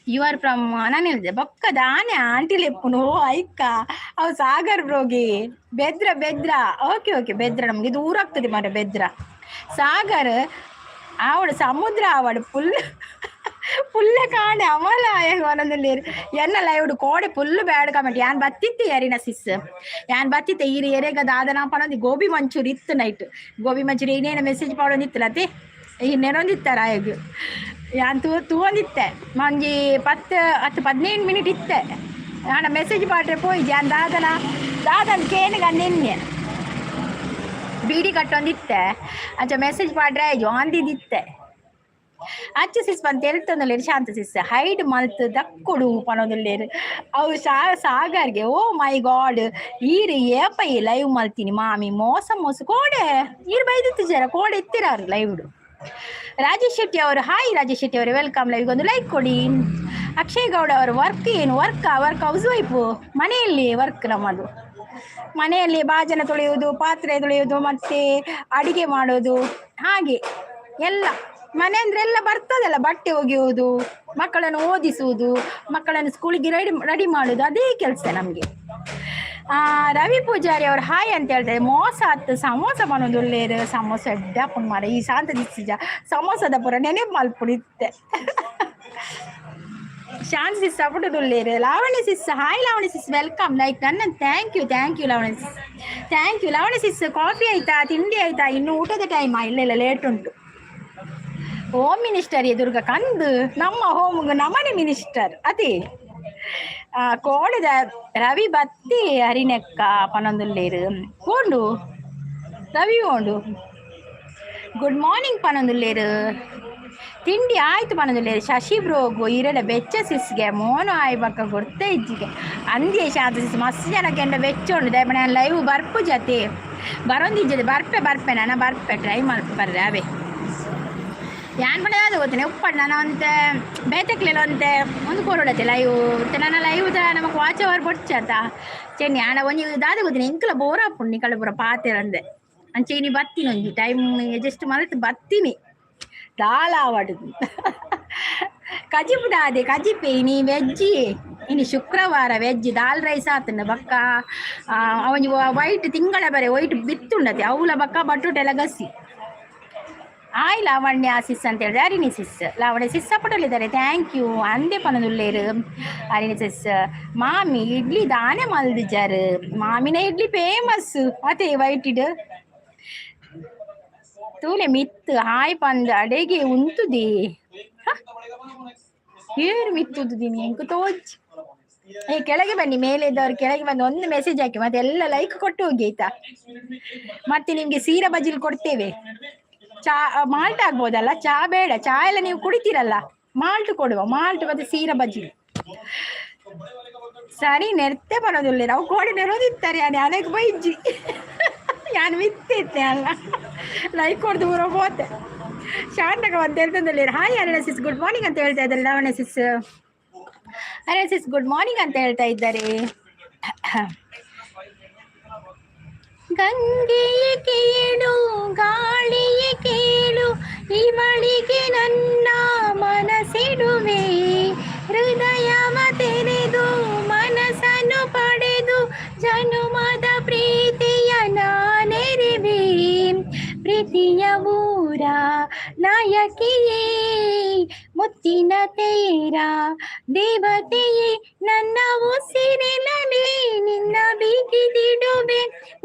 ಯು ಆರ್ ಫ್ರಮ್ ನಾನು ಹೇಳಿದೆ ಬೊಕ್ಕದ ಆನೆ ಆಂಟಿ ಲೆಪ್ಪುನು ಐಕ್ಕ ಅವು ಸಾಗರ್ ಬ್ರೋಗಿ ಬೆದ್ರ ಓಕೆ ಓಕೆ ಬೆದ್ರ ನಮ್ಗೆ ದೂರ ಆಗ್ತದೆ ಮರ ಬೆದ್ರ ಸಾಗರ್ ಆವಡು ಸಮುದ್ರ ಆವಡು ಫುಲ್ ಕಾಣೆ ಅಮಲ ಒಂದೊಂದಲ್ಲಿ ಎನ್ನಲ್ಲ ಇವಡು ಕೋಡೆ ಫುಲ್ ಬ್ಯಾಡ್ ಕಮೆಂಟ್ ಯಾನ್ ಬತ್ತಿತ್ತೆ ಯಾರಿನ ಸಿಸ್ ಯಾನ್ ಬತ್ತಿತ್ತೆ ಈರಿ ಎರೆಗ ದಾದನ ಪಣೊಂದಿ ಗೋಬಿ ಮಂಚೂರಿ ಇತ್ತು ನೈಟ್ ಗೋಬಿ ಮಂಚೂರಿ ಇನ್ನೇನು ಮೆಸೇಜ್ ಪಡೊಂದಿತ್ತಲ್ಲ ಅತ್ತೆ ಈಗ ನೆನೊಂದಿತ್ತಾರ ಈಗ ಯಾನ್ ತೂವೊಂದಿತ್ತೆ ಮಂಜಿ 10-15 ಮಿನಿಟ್ ಇತ್ತೆ ನಾನು ಮೆಸೇಜ್ ಪಾಟ್ರೆ ಪೋಯ್ ಯಾನ್ ದಾದನ್ ಕೇನಿಗ ನಿನ್ನೆ ಬೀಡಿ ಕಟ್ಟೊಂದಿತ್ತೆ ಅಂಚ ಮೆಸೇಜ್ ಪಾಡ್ರೆ ಅಂದಿದ್ದಿತ್ತೆ ಅಚ್ಚ ಸಿಸ್ ಬಂತ ಹೇಳ್ತಂದಲ್ಲೇರು ಶಾಂತ ಸಿಸ್ ಹೈಡ್ ಮಲ್ತ್ ದಕ್ಕುಡು ಪನೊಂದುಲ್ಲೇರು ಅವು ಸಾಗರ್ಗೆ ಓ ಮೈ ಗಾಡ್ ಈರು ಏಪೈ ಲೈವ್ ಮಲ್ತೀನಿ ಮಾಮಿ ಮೋಸ ಕೋಡೆ ಈರು ಬೈದಿತ್ತು ಜರ ಕೋಡೆ ಎತ್ತಿರಾರು ಲೈವ್ಡು ರಾಜೇಶ್ ಶೆಟ್ಟಿ ಅವರು ಹಾಯ್ ರಾಜೇಶ್ ಶೆಟ್ಟಿ ಅವರು ವೆಲ್ಕಮ್ ಲೈವ್ಗೆ ಒಂದು ಲೈಕ್ ಕೊಡಿ ಅಕ್ಷಯ್ ಗೌಡ ಅವರು ವರ್ಕ್ ಏನು ವರ್ಕ್ ಹೌಸ್ ವೈಫು ಮನೆಯಲ್ಲಿ ವರ್ಕ್ ನಮ್ಮದು ಮನೆಯಲ್ಲಿ ಬಾಜನ ತೊಳೆಯುವುದು ಪಾತ್ರೆ ತೊಳೆಯುವುದು ಮತ್ತೆ ಅಡಿಗೆ ಮಾಡೋದು ಹಾಗೆ ಎಲ್ಲ ಮನೆ ಅಂದ್ರೆ ಎಲ್ಲ ಬರ್ತದಲ್ಲ ಬಟ್ಟೆ ಒಗೆಯುವುದು ಮಕ್ಕಳನ್ನು ಓದಿಸುವುದು ಮಕ್ಕಳನ್ನು ಸ್ಕೂಲಿಗೆ ರೆಡಿ ಮಾಡೋದು ಅದೇ ಕೆಲಸ ನಮಗೆ ರವಿ ಪೂಜಾರಿ ಅವ್ರು ಹಾಯ್ ಅಂತ ಹೇಳ್ತಾರೆ ಮೋಸ ಹತ್ತು ಸಮೋಸ ಮಾಡೋದು ಒಳ್ಳೆಯರು ಸಮೋಸ ಎಡ್ಡಪ್ಪನ ಮಾರ ಈ ಶಾಂತ ದಿಸ್ಸಿಜ ಸಮೋಸದ ಪುರ ನೆನೆಪು ಮಲ್ಪುಡಿತ್ತೆ ಶಾಂತ ಸಿಸ್ ಸಪುಟದುಳ್ಳೇರು Lavanya sis hi Lavanya sis welcome like ನನ್ನ thank you Lavanya sis thank you Lavanya sis coffee ಆಯ್ತಾ ತಿಂಡಿ ಆಯ್ತಾ ಇನ್ನು ಊಟದ ಟೈಮ್ ಇಲ್ಲ ಲೇಟ್ ಉಂಟು ಹೋಮ್ ಮಿನಿಸ್ಟರ್ ಎದುರುಗ ಕಂದು ನಮ್ಮ ಹೋಮ್ಗೆ ನಮ್ಮನೆ ಮಿನಿಸ್ಟರ್ ಅದೇ ಕೋಡದ ರವಿ ಬತ್ತಿ ಹರಿನೆಕ್ಕ ಪನೊಂದುಲ್ಲೇರು ಹೋಂಡು ರವಿ ಹೋಂಡು ಗುಡ್ ಮಾರ್ನಿಂಗ್ ಪನೊಂದುಲ್ಲೇರು ತಿಂಡಿ ಆಯ್ತು ಪನೊಂದುಲ್ಲೇರು ಶಶಿ ಬ್ರೋಗು ಇರಡ ಬೆಚ್ಚ ಸಿಸ್ಗೆ ಮೋನು ಆಯ್ ಬಕ್ಕ ಗೊತ್ತೇ ಇಜ್ಜಿಗೆ ಅಂದೇ ಶಾಂತ ಸಿಸ್ ಮಸ್ತ್ ಜನಕ್ಕೆ ಎಂಡ ಬೆಚ್ಚ ಉಂಡು ದಯಪಡ ನಾನು ಲೈವ್ ಬರ್ಪು ಜತೆ ಬರೊಂದಿಜ್ಜದೆ ಬರ್ಪೆ ನಾನು ಬರ್ಪೆ ಟ್ರೈ ಬರ್ರೆ ಅವೇ ಯಾನ್ ಪಡೆ ಅದು ಗೊತ್ತೇನೆ ಉಪ್ಪಡ್ ನಾನು ಅಂತೆ ಬೇತಕ್ಲೆಲ್ಲ ಅಂತೆ ಒಂದು ಕೊರಡತ್ತೆ ಲೈವ್ ನನ್ನ ಲೈವ್ ನಮಗೆ ವಾಚ್ ಅವರ್ ಬೊಡ್ಚಾತ ಚೆನ್ನಿ ಆನ ಒಂಜಿ ದಾದ ಗೊತ್ತೇನೆ ಇಂಕಲ ಬೋರ ಪುಣ್ಣಿ ಕಳೆ ಪೂರ ಪಾತೆರಂದೆ ಅಂಚೆ ಇನಿ ಬತ್ತೀನಿ ಒಂಜಿ ಟೈಮ್ ಜಸ್ಟ್ ಮಲ್ತು ಬತ್ತೀನಿ ದಾಲ ಆವಡುದು ಕಜಿಪುಡ ಅದೇ ಕಜಿಪೆ ಇನಿ ವೆಜ್ಜಿ ಇನಿ ಶುಕ್ರವಾರ ವೆಜ್ ದಾಲ್ ರೈಸ್ ಆತಂಡ ಬಕ್ಕ ಅವನಿ ವೈಟ್ ತಿಂಗಳ ಬರೆ ವೈಟ್ ಬಿತ್ತುಂಡತೆ ಅವಳ ಬಕ್ಕ ಬಟ್ಟುಟೆಲ್ಲ ಗಸಿ ಆಯ್ ಲಾವಣ್ಯ ಸಿಸ್ ಅಂತ ಹೇಳಿದ್ರೆ ಅರಿಣಿ ಸಿಸ್ ಲಾವಣ್ಯ ಸಿಸ್ ಸಪೋರ್ಟಲ್ಲಿದ್ದಾರೆ ಥ್ಯಾಂಕ್ ಯು ಅಂದೆ ಪನದುಳ್ಳೇರು ಅರಿಣಿ ಸಿಸ್ ಮಾಮಿ ಇಡ್ಲಿ ದಾನೆ ಮಲ್ದಿಜಾರು ಮಾಮಿನ ಇಡ್ಲಿ ಫೇಮಸ್ ಅದೇ ವೈಟ್ ಇಡ್ ತೂಲೆ ಮಿತ್ತು ಹಾಯ್ ಪಂದ ಅಡೆಗೆ ಉಂತುದಿ ಏರು ಮಿತ್ತುದೀನಿ ಎಂಕು ತೋಜ್ ಕೆಳಗೆ ಬನ್ನಿ ಮೇಲೆ ಇದ್ದವ್ರು ಕೆಳಗೆ ಬಂದು ಒಂದು ಮೆಸೇಜ್ ಹಾಕಿ ಮತ್ತೆ ಎಲ್ಲ ಲೈಕ್ ಕೊಟ್ಟು ಹೋಗಿ ಆಯ್ತಾ ಮತ್ತೆ ನಿಮ್ಗೆ ಸೀರಾ ಬಜಿಲ್ ಕೊಡ್ತೇವೆ ಚಾ ಮಾಲ್ಟ್ ಆಗ್ಬೋದಲ್ಲ ಚಾ ಬೇಡ ಚಾ ಎಲ್ಲ ನೀವು ಕುಡಿತೀರಲ್ಲ ಮಾಲ್ಟ್ ಕೊಡುವ ಮಾಲ್ಟ್ ಮತ್ತೆ ಸೀರಾ ಬಜ್ಜಿ ಸರಿ ನೆರ್ತೆ ಬರೋದಿಲ್ಲ ನಾವು ಕೋಡಿ ನೆರೋದಿತ್ತಾರೆ ಅದೇ ಅನೇಕ ಬೈಜಿ ನಾನು ಮಿತ್ತಿತ್ತೆ ಅಲ್ಲ ಲೈಕ್ ಕೊಡ್ದು ಊರ ಹೋತೆ ಶಾಂತಕ ಅಂತ ಹೇಳ್ತದಲ್ಲಿ ಹಾಯ್ ಅರೆಸಿಸ್ ಗುಡ್ ಮಾರ್ನಿಂಗ್ ಅಂತ ಹೇಳ್ತಾ ಇದ್ದಾರೆ ಅರೆಸಿಸ್ ಗುಡ್ ಮಾರ್ನಿಂಗ್ ಅಂತ ಹೇಳ್ತಾ ಇದ್ದಾರೆ ಗಂಗೆಯ ಕೇಳು ಗಾಳಿಯ ಕೇಳು ಇವಳಿಗೆ ನನ್ನ ಮನಸ್ಸಿಡುವೆ ಹೃದಯವ ತೆರೆದು ಮನಸ್ಸನ್ನು ಪಡೆದು ಜನುಮದ ಪ್ರೀತಿಯ ನಾನೆರಿವೆ ಪ್ರೀತಿಯ ಊರ ನಾಯಕಿಯೇ ಮುತ್ತಿನ ತೇರ ದೇವತೆಯೇ ನನ್ನ ಉಸಿರಿನಲ್ಲಿ ನಿನ್ನ ಬೀಗಿದಿಡುವೆ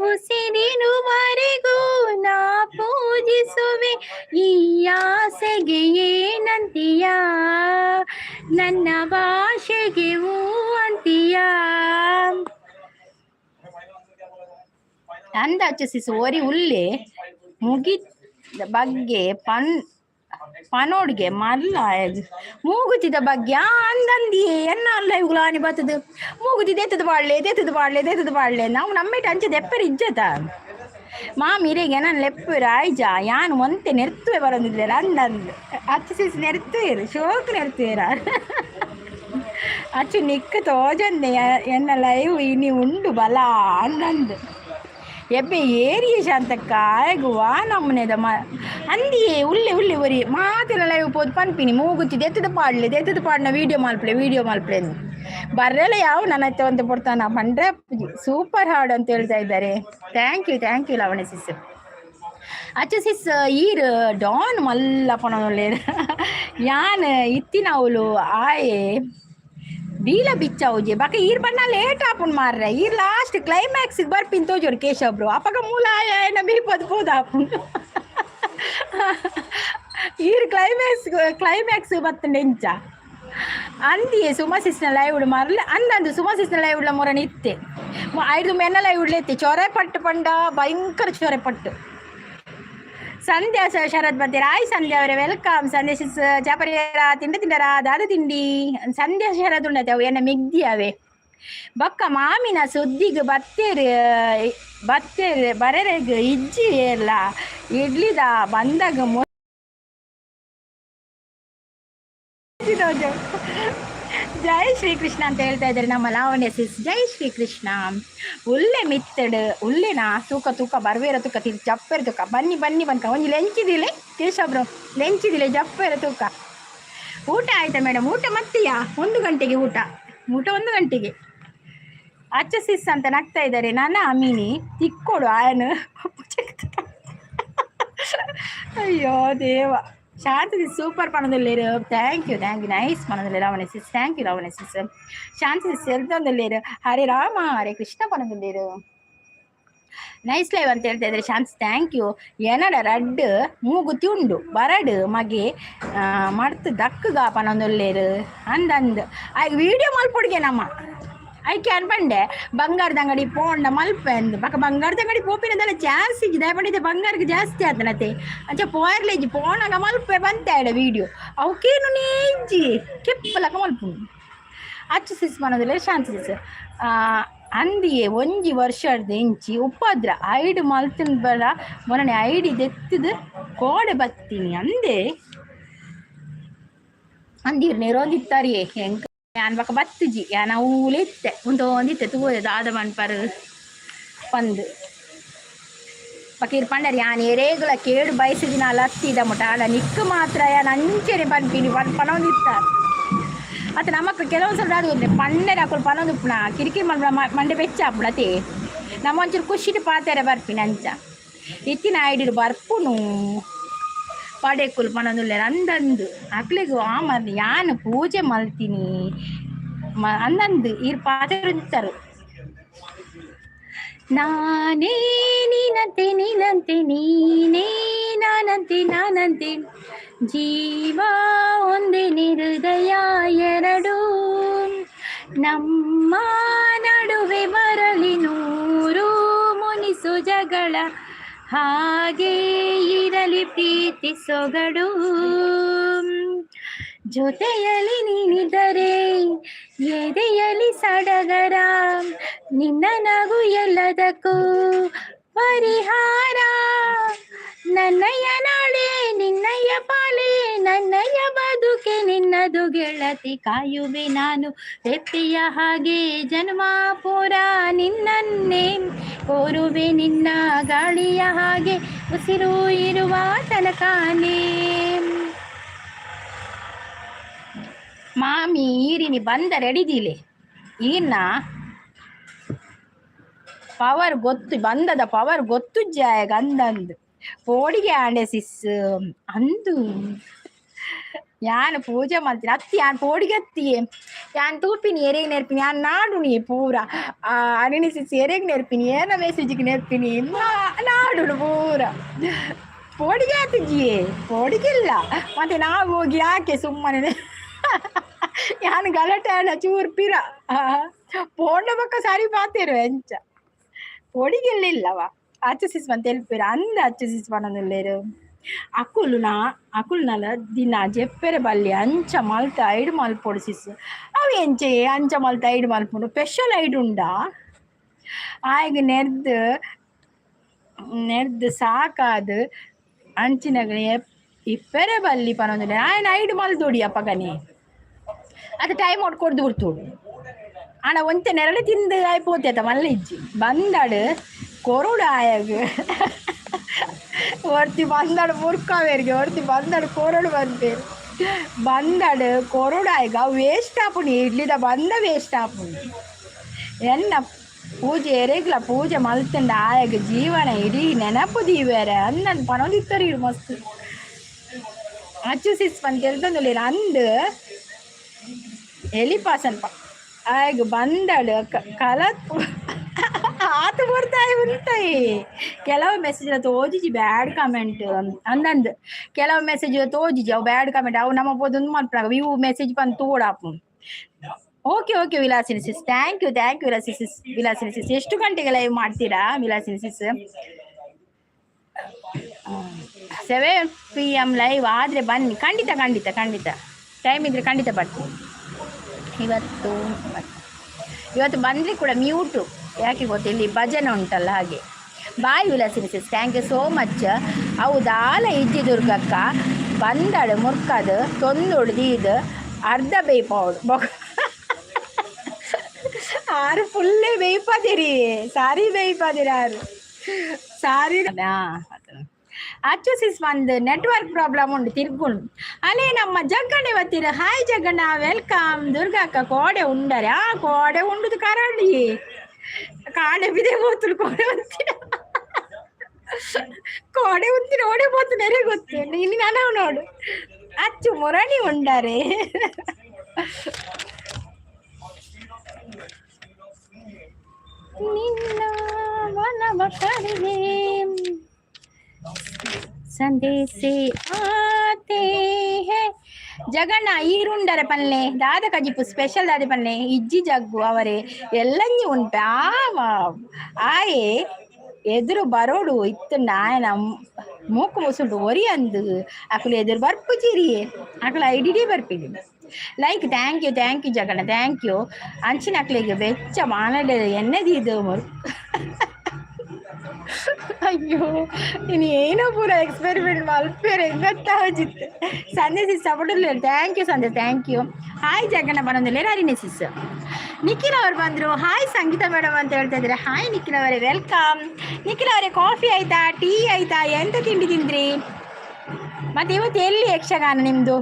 ಉಸಿರಿರುವರೆಗೂ ನಾ ಪೂಜಿಸುವೆ ಈ ಆಸೆಗೆ ಏನಂತೀಯ ನನ್ನ ಭಾಷೆಗೆ ಹೂ ಅಂತೀಯ ಅಂದಾಚು ಸಿಸ್ ಒರಿ ಉಲ್ಲೆ ಮುಗಿದ ಬಗ್ಗೆ ಪನೋಡ್ಗೆ ಮಲ್ಲ ಮೂಗುತಿದ ಬಗ್ಗೆ ಅಂದಂದಿಯೇ ಎನ್ನ ಇವುಗಳು ಆನಿ ಬರ್ತದ ಮೂಗುತಿದ ಎತ್ತದ ಬಾಡ್ಲೆ ನಾವು ನಮ್ಮೇಟ ಅಂಚದ ಎಪ್ಪರ ಇಜ್ಜತ ಮಾಮಿರೆಗೆ ನಾನು ಲೆಪ್ಪರ ಆಯ್ಜ ಯಾನು ಒಂತೆ ನೆರ್ತುವೆ ಬರೋದಿಲ್ಲ ಅಂದಂದು ಅಚ್ಚು ಸಿಸ್ ನೆರ್ತುವೇರು ಶೋಕ್ ನೆರ್ತುವೇರ ಅಚ್ಚು ನಿಕ್ಕ ತೋಜಂದೆ ಎನ್ನ ಲೈವ್ ಇನಿ ಉಂಡು ಬಲ ಅಂದಂದು ಎಬ್ಬೆ ಏರಿಯ ಶಾಂತಕ್ಕ ಆಗುವ ನಮ್ಮನೆದ ಅಂದಿಯೇ ಉಲ್ಲೆ ಒರಿ ಮಾತೆಲ್ಲ ಲೈವ್ ಪೋದು ಪನ್ಪಿನಿ ಮೂಗುತ್ತಿದ್ದು ಎತ್ತದ ಪಾಡ್ನ ವಿಡಿಯೋ ಮಾಲ್ಪ್ಲೆ ಬರ್ರೆಲ್ಲ ಯಾವ ನನ್ನ ಹತ್ರ ಅಂತ ಕೊಡ್ತಾನ ಪಂಡ್ರೆ ಸೂಪರ್ ಹಾಡು ಅಂತ ಹೇಳ್ತಾ ಇದ್ದಾರೆ. Thank you Lavanya sis. ಅಚ್ಚ ಸಿಸ್ ಈರ್ ಡಾನ್ ಮಲ್ಲ ಪನೊಳ್ಳೆ ಯಾನ್ ಇತ್ತಿನ ಅವಳು ಆಯೆ ಬೀಲ ಬಿಚ್ಚೌಜೆ ಬಾಕ ಈರ್ ಬಣ್ಣ ಲೇಟ್ ಆಪುನ್ ಮಾರ್ರೆ ಈರ್ ಲಾಸ್ಟ್ ಕ್ಲೈಮ್ಯಾಕ್ಸ್ ಬರ್ಪಿನ್ ತೋಜೋರು ಕೇಶವ್ರು ಅಪಗ ಮೂಲ ಆಯನ ಬೀಪದ್ ಆಪುನ್ ಈರ್ ಕ್ಲೈಮ್ಯಾಕ್ಸ್ ಬತ್ತಂಡೆ ಇಂಚ ಅಂದಿಯೇ ಸುಮಸಿಸ್ನ ಲೈವ್ಡ್ ಮಾರಲೆ ಅಂದಂದು ಸುಮಸಿಸ್ನ ಲೈವ್ಡ್ಲ ಮೊರನ ಇತ್ತೆ ಐದು ಮೆನ್ನ ಲೈವ್ಡ್ಲ ಇತ್ತೆ ಚೊರೆ ಪಟ್ಟು ಪಂಡ ಭಯಂಕರ ಚೊರೆ ಪಟ್ಟು ಸಂಧ್ಯಾ ಶರತ್ ಬರ್ತೀರ ಆಯ್ ಸಂಧ್ಯಾ ಅವರೇ ವೆಲ್ಕಮ್. ಸಂಧ್ಯಾ ಸಿಸ್ ಚಾಪರಿಯರ ತಿಂಡರಾ ದಾದ ತಿಂಡಿ ಸಂಧ್ಯಾ ಶರತ್ ಉಂಡತೆ ಅವು ಎನ್ನ ಮಿಗ್ದಿ ಅವೇ ಬಕ್ಕ ಮಾಮಿನ ಸುದ್ದಿಗೆ ಬತ್ತೇರು ಬರೆರೆಗ್ ಇಜ್ಜಿ ಎಲ್ಲ ಇಡ್ಲಿದ ಬಂದಾಗ ಜೈ ಶ್ರೀಕೃಷ್ಣ ಅಂತ ಹೇಳ್ತಾ ಇದ್ದಾರೆ ನಮ್ಮ ಲಾವಣ್ಯ ಸಿಸ್. ಜೈ ಶ್ರೀಕೃಷ್ಣ. ಉಲ್ಲೆ ಮಿತ್ತಡ್ ಉಲ್ಲೆನಾ ತೂಕ ಬರ್ವೇರ ತೂಕ ತಿಳಿ ಜಪ್ಪೆರ ತೂಕ ಬನ್ನಿ ಬನ್ಕ ಒಂಜಿ ಲೆಂಚಿದಿಲೆ ಕೇಶವ್ರು ಲೆಂಚಿದಿಲೆ ಜಪ್ಪೆರ ತೂಕ. ಊಟ ಆಯ್ತಾ ಮೇಡಮ್? ಊಟ ಮತ್ತೆಯಾ 1 ಗಂಟೆಗೆ ಊಟ 1 ಗಂಟೆಗೆ. ಅಚ್ಚ ಸಿಸ್ ಅಂತ ನಗ್ತಾ ಇದ್ದಾರೆ. ನನ್ನ ಅಮೀನಿ ತಿಕ್ಕೊಡು ಆಯನು ಅಯ್ಯೋ ದೇವ. ಶಾಂತಿ ಸೂಪರ್ ಪಣದಲ್ಲೇರು. ಥ್ಯಾಂಕ್ ಯು ನೈಸ್ ಪಣದಲ್ಲಿ Lavanya sis. Thank you Lavanya sis. Shanti sis ಎಲ್ದೊಂದಲ್ಲೇರು. ಹರೇ ರಾಮ ಹರೇ ಕೃಷ್ಣ ಪಣದಲ್ಲೇರು. ನೈಸ್ ಲೈವ್ ಅಂತ ಹೇಳ್ತಾ ಇದ್ದಾರೆ ಶಾಂತಿ. Thank you. ಎನಡ ರಡ್ ಮೂಗುತಿ ಉಂಡು ಬರಡು ಮಗೆ ಮಡ್ತು ದಕ್ಕಗ ಪಣದಲ್ಲೇರು ಅಂದಂದು ಆಗ ವಿಡಿಯೋ ಮಲ್ಪೊಡ್ಗೆ ನಮ್ಮ ಐಕೆ ಅನ್ಪಂಡೆ ಬಂಗಾರದ ಅಂಗಡಿ ಪೋಂಡ ಮಲ್ಪೆ ಅಂದು ಪಕ್ಕ ಬಂಗಾರದ ಅಂಗಡಿ ಪೋಪಿನದೆಲ್ಲ ಜಾಸ್ತಿ ದಯಪಡಿದೆ ಬಂಗಾರಕ್ಕೆ ಜಾಸ್ತಿ ಆತನತೆ ಅಂಚ ಪೋಯರ್ಲೇಜಿ ಪೋಣಾಗ ಮಲ್ಪೆ ಬಂತಾಡ ವಿಡಿಯೋ ಅವಕ್ಕೇನು ನೇಜ್ಜಿ ಕೆಪ್ಪಲಕ ಮಲ್ಪು ಅಚ್ಚು ಸಿಸ್ ಮನದಲ್ಲಿ ಶಾಂತಿ ಸಿಸ್ ಅಂದಿಯೇ 1 ವರ್ಷದ ಎಂಚಿ ಉಪದ್ರ ಐಡು ಮಲ್ತಿನ ಬರ ಮೊನ್ನೆ ಐಡಿ ದೆತ್ತದು ಕೋಡೆ ಬತ್ತೀನಿ ಅಂದೆ ಅಂದಿರ್ ನೆರೋದಿತ್ತಾರಿಯೇ ಹೆಂಗ ಯಾನ್ ಬಕ್ಕ ಬತ್ತುಜಿ ಯಾನ ಊಲಿತ್ತೆ ಒಂದಿತ್ತೆ ತೂದೆ ದಾದ ಮನ್ಪರ್ ಪಂದು ಪಕೀರ್ ಪಂಡರಿ ಯಾನ್ ಎರೇಗುಲ ಕೇಡು ಬಯಸಿದಿನ ಲತ್ತಿದ ಮುಟ ಅಲ್ಲ ನಿಕ್ಕ ಮಾತ್ರ ಯಾನ್ ಅಂಚೆನೆ ಪನ್ಪಿನಿ ಪನೊಂದಿತ್ತಾರ ಮತ್ತೆ ನಮಕ್ ಕೆಲವೊಂದು ಸಲ ಅದು ಪಂಡರೆ ಹಾಕೊಂಡು ಪನೊಂದುಪ್ಪುನ ಕಿರಿಕಿರಿ ಮಂಡೆ ಬೆಚ್ಚ ಹಾಪುಣತೆ ನಮ್ಮ ಒಂಚೂರು ಖುಷಿಟ್ಟು ಪಾತೆರೆ ಬರ್ಪಿನಿ ಅಂಚ ಇತ್ತಿನ ಐಡಿರು ಬರ್ಪುನು ಪಡೆಕುಲು ಪನೊಂದುಲ್ಲೆ ಅಂದಂದು ಅಕ್ಲಿಗೂ ಆ ಮರ್ನಿ ಯಾನು ಪೂಜೆ ಮಲ್ತೀನಿ ಅಂದಂದು ಈರ್ ಪಾತೆರು ನಾನೇ ನೀನಂತೆ ನೀನೇ ನಾನಂತೆ ಜೀವ ಒಂದೇ ಹೃದಯ ಎರಡು ನಮ್ಮ ನಡುವೆ ಬರಲಿ 100 ಮುನಿಸು ಜಗಳ ಹಾಗೆ ಇರಲಿ ಪ್ರೀತಿ ಸೊಗಡು ಜೊತೆಯಲ್ಲಿ ನೀನಿದರೆ ಎದೆಯಲ್ಲಿ ಸಡಗರ ನಿನ್ನ ನಗು ಎಲ್ಲದಕ್ಕೂ ಪರಿಹಾರ ನನ್ನಯ್ಯ ನಾಳೆ ನಿನ್ನಯ್ಯ ಪಾಲೆ ನನ್ನಯ್ಯ ಬದುಕೆ ನಿನ್ನದು ಗೆಳತಿ ಕಾಯುವೆ ನಾನು ರೆಪ್ಪೆಯ ಹಾಗೆ ಜನ್ಮ ಪೂರ ನಿನ್ನನ್ನೇ ಕೋರುವೆ ನಿನ್ನ ಗಾಳಿಯ ಹಾಗೆ ಉಸಿರು ಇರುವ ತನಕನೇ ಮಾಮಿ ಈರಿನಿ ಬಂದ ರೆಡಿದಿಲೆ ಈರ್ನ ಪವರ್ ಗೊತ್ತು ಬಂದದ ಪವರ್ ಗೊತ್ತು ಜಾಯಗ ಅಂದಂದು ಪೋಡಿಗೆ ಆಂಡೆ ಸಿಸ್ ಅಂದು ಯಾನು ಪೂಜೆ ಮಾಡ್ತೀನಿ ಅತ್ತಿ ಯಾನ್ ಪೋಡಿಗೆ ಅತ್ತಿಯೇ ಯಾನ್ ತೂಪಿನಿ ಎರೆಗೆ ನೆರ್ಪಿನಿ ಯಾನ್ ನಾಡು ನೀ ಪೂರ ಅನಿನಿ ಸಿಸ್ ಎರೆಗೆ ನೆರ್ಪಿನಿ ಏನ ಮೆಸೇಜಿಗೆ ನೆರ್ಪಿನಿ ನಾಡು ಪೂರ ಪೋಡಿಗೆ ಆತಿಜಿಯೇ ಪೋಡಿಗಿಲ್ಲ ಮತ್ತೆ ನಾವು ಹೋಗಿ ಯಾಕೆ ಸುಮ್ಮನೆ ಯಾನು ಗಲಾಟೆ ಆಡ ಚೂರ್ ಪಿರ ಪೋಂಡ ಪಕ್ಕ ಸಾರಿ ಪಾತಿರು ಎಂಚ ಪೋಡಿಗೆಲ್ಲಿಲ್ಲವ అచ్చసిస్ మన తెలిపారు అంద అచ్చసిస్ మనను లేరు అకులు నల దిన చెప్పారు బల్లి అంచ మల్త ఐడు మల్పొడు సిస్ అవి ఏం చెయ్యి అంచ మల్త ఐడు మల్పొడు ಸ್ಪೆಷಲ್ ಐಡು ಉಂಡಾ ಆಯ್ಗ ನೆರ್ದು ಸಾಕಾದು ಅಂಚಿನಾಗ ಇಪ್ಪರೆ ಬಲ್ಲಿ ಪನೊಂದು ఆయన ಐಡು ಮಲ್ತೋಡಿ ಅಪ್ಪಗನಿ ಅದು ಟೈಮ್ ಹೊಡ್ಕೊಡ್ದು ಗುರ್ತೋಡು ಆಣ ಒಂತೆ ನೆರಳು ತಿಂದು ಆಯ್ಪೋತೇತ ಮಲ್ಲ ಇಜ್ಜಿ ಬಂದಾಡು ಕೊರುಡು ಆಯಾಗ ಒರ್ತಿ ಬಂದಾಡು ಮುರ್ಕಾವೇರಿಗೆ ಒರ್ತಿ ಬಂದಾಡು ಕೊರಡು ಬಂತೇರು ಬಂದಾಡು ಕೊರಡು ಆಯ್ಗ ವೇಸ್ಟ್ ಆಪುಣಿ ಇಡ್ಲಿದ ಬಂದ ವೇಸ್ಟ್ ಆಪುಣಿ ಎನ್ನ ಪೂಜೆ ಎರೆಗ್ಲ ಪೂಜೆ ಮಲ್ತಂಡ ಆಯಾಗ ಜೀವನ ಇಡೀ ನೆನಪು ದೀವೇರೆ ಅಂದನ್ ಪಣೋದಿತ್ತರಿ ಇಡು ಮಸ್ತ್ ಅಚ್ಚು ಸಿಸ್ ಪನ್ ತೆಲ್ತಂದು ಅಂದು ಎಲಿಪಾಸನ್ ಆಗ ಬಂದಳು ಕಲತ್ ಆತ ಬರ್ತಾಯಿ ಉಂಟಾಯಿ ಕೆಲವು ಮೆಸೇಜ್ ತೋಜಿಜಿ ಬ್ಯಾಡ್ ಕಮೆಂಟ್ ಅಂದಂದು ಕೆಲವು ಮೆಸೇಜ್ ತೋಜಿಜಿ ಅವು ಬ್ಯಾಡ್ ಕಮೆಂಟ್ ಅವು ನಮ್ಮ ಪೋದೊಂದು ಮಲ್ಪನಾಗ ಇವು ಮೆಸೇಜ್ ಪನ್ ತೋಡಾಪು okay okay Vilasini sis thank you Vilasini sis ಎಷ್ಟು ಗಂಟೆಗೆ ಲೈವ್ ಮಾಡ್ತೀರಾ ವಿಲಾಸಿನಿ ಸಿಸ್ 7 PM ಲೈವ್ ಆದರೆ ಬನ್ನಿ ಖಂಡಿತ ಟೈಮ್ ಇದ್ರೆ ಖಂಡಿತ ಬರ್ತೀನಿ ಇವತ್ತು ಬಂದರೆ ಕೂಡ ಮ್ಯೂಟು ಯಾಕೆ ಗೊತ್ತಿಲ್ಲ ಭಜನೆ ಉಂಟಲ್ಲ ಹಾಗೆ bye Vilasini sis thank you so much ಹೌದಾಲ ಇಜ್ಜಿ ದುರ್ಗಕ್ಕ ಬಂದಳು ಮುರ್ಕದು ತೊಂದುಡು ದೀದು ಅರ್ಧ ಬೇಯ್ಪವಳು ಆರು ಫುಲ್ಲೇ ಬೇಯ್ಪದಿರಿ ಸಾರಿ ಬೇಯ್ಪದಿರಿ ಆರು ಸಾರಿ ಅಚ್ಚು ಸಿಸ್ ಒಂದು ನೆಟ್ವರ್ಕ್ ಪ್ರಾಬ್ಲಮ್ ಉಂಟು ತಿರ್ಗುಂಡು ಅಲ್ಲೇ ನಮ್ಮ ಜಗ್ಗಣ್ಣ ಇವತ್ತಿರ ಹಾಯ್ ಜಗ್ಗಣ್ಣ ವೆಲ್ಕಮ್ ದುರ್ಗಕ್ಕ ಕೋಡೆ ಉಂಡರೆ ಆ ಕೋಡೆ ಉಂಡುದು ಕರಡಿ ಕಾಡೆ ಬಿದೆ ಬೋತುಲು ಕೋಡೆ ಉಂತಿನ ಓಡೆ ಬೋತು ನೆರೆ ಗೊತ್ತು ಇಲ್ಲಿ ನಾನು ನೋಡು ಅಚ್ಚು ಮುರಣಿ ಉಂಡರೆ ನಿನ್ನ ವನವ ಕಡಿಗೆ ಸಂದೇಶೆ ಆತೆ ಹೇ ಜಗಣ್ಣ ಈರುಂಡರೆ ಪಲ್ಲೆ ದಾದ ಕಜಿಪು ಸ್ಪೆಷಲ್ ದಾದ ಪಲ್ಲೆ ಇಜ್ಜಿ ಜಗ್ಗು ಅವರೇ ಎಲ್ಲಂಜಿ ಉಂಟ ಆಯೆ ಎದುರು ಬರೋಡು ಇತ್ತು ನಾಯನ ಮೂಕು ಮುಸುಂಡು ಒರಿ ಅಂದು ಅಕಲು ಎದುರು ಬರ್ಪು ಚಿರಿ ಅಕಲು ಐಡಿಡಿ ಬರ್ಪಿಡಿ like thank you Jaganna thank you ಅಂಚಿನ ಅಕ್ಲಿಗೆ ಬೆಚ್ಚ ಮಾನಡ ಎನ್ನದಿದು ಅಯ್ಯೋ ನೀನು ಏನೋ ಪೂರ ಎಕ್ಸ್ಪೆರಿಮೆಂಟ್ ಮಲ್ಪೇರೆ ಹೆಂಗತ್ತಾಜಿತ್ತು ಸಂಜೆ ಸಿಸ್ ಸಪೋರ್ಟಲ್ಲಿ ಥ್ಯಾಂಕ್ ಯು ಹಾಯ್ ಜಗಣ್ಣ ಬರೋದಿಲ್ಲ ರಾರಿನಿ ಸಿಸ್ ನಿಖಿಲ್ ಅವ್ರು ಬಂದರು ಹಾಯ್ ಸಂಗೀತ ಮೇಡಮ್ ಅಂತ ಹೇಳ್ತಾ ಇದ್ದಾರೆ ಹಾಯ್ ನಿಖಿಲ್ ಅವರೇ ವೆಲ್ಕಮ್ ನಿಖಿಲ್ ಅವರೇ ಕಾಫಿ ಆಯ್ತಾ ಟೀ ಆಯ್ತಾ ಎಂತ ತಿಂಡಿ ತಿಂದ್ರಿ ಮತ್ತೆ ಇವತ್ತು ಎಲ್ಲಿ ಯಕ್ಷಗಾನ ನಿಮ್ಮದು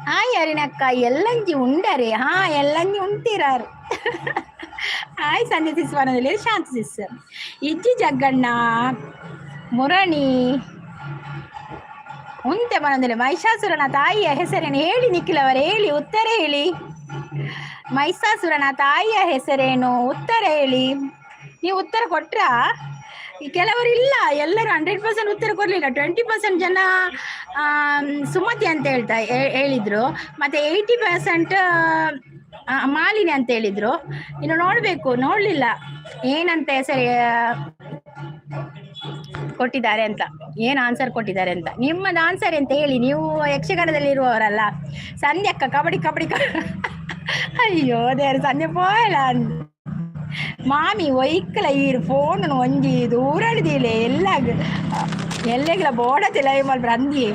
ಹಾಯ್ ಅರಿನಕ್ಕ ಎಲ್ಲಂಜಿ ಉಂಡರೆ ಎಲ್ಲಂಜಿ ಉಂಟಿರಾರು ಹಾಯ್ ಸಂಜೆ ಸಿಸ್ ಬರೋದಿಲ್ಲ ಶಾಂತಿ ಸಿಸ್ ಇಜ್ಜಿ ಜಗ್ಗಣ್ಣ ಮುರಣಿ ಉಂಟೆ ಬರೋದಿಲ್ಲ ಮಹಿಷಾಸುರನ ತಾಯಿಯ ಹೆಸರೇನು ಹೇಳಿ ನಿಖಿಲ್ ಅವರೇ ಹೇಳಿ ಉತ್ತರ ಹೇಳಿ ಮಹಿಷಾಸುರನ ತಾಯಿಯ ಹೆಸರೇನು ಉತ್ತರ ಹೇಳಿ ನೀವು ಉತ್ತರ ಕೊಟ್ರಾ ಕೆಲವರು ಇಲ್ಲ ಎಲ್ಲರೂ 100% ಉತ್ತರ ಕೊಡಲಿಲ್ಲ 20% ಜನ ಸುಮತಿ ಅಂತ ಹೇಳಿದ್ರು ಮತ್ತೆ 80% ಮಾಲಿನಿ ಅಂತ ಹೇಳಿದ್ರು ಇನ್ನು ನೋಡಲಿಲ್ಲ ಏನಂತ ಹೆಸರು ಕೊಟ್ಟಿದ್ದಾರೆ ಅಂತ ಏನು ಆನ್ಸರ್ ಕೊಟ್ಟಿದ್ದಾರೆ ಅಂತ ನಿಮ್ಮದು ಆನ್ಸರ್ ಅಂತ ಹೇಳಿ ನೀವು ಯಕ್ಷಗಾನದಲ್ಲಿ ಇರುವವರಲ್ಲ ಸಂಧ್ಯಕ್ಕ ಕಬಡ್ಡಿ ಅಯ್ಯೋ ದೇವ್ರ ಸಂಜೆ ಪೋಯಲ್ಲ ಮಾಮಿ ಒಯ್ಕಲ ಈ ಫೋನ್ ಒಂಜಿ ದೂರಡಿದಿಲ್ಲ ಎಲ್ಲೆಗ್ಲ ಬೋಡತಿ ಲೈವ್ ಮಲ್ಪರ ಅಂದಿ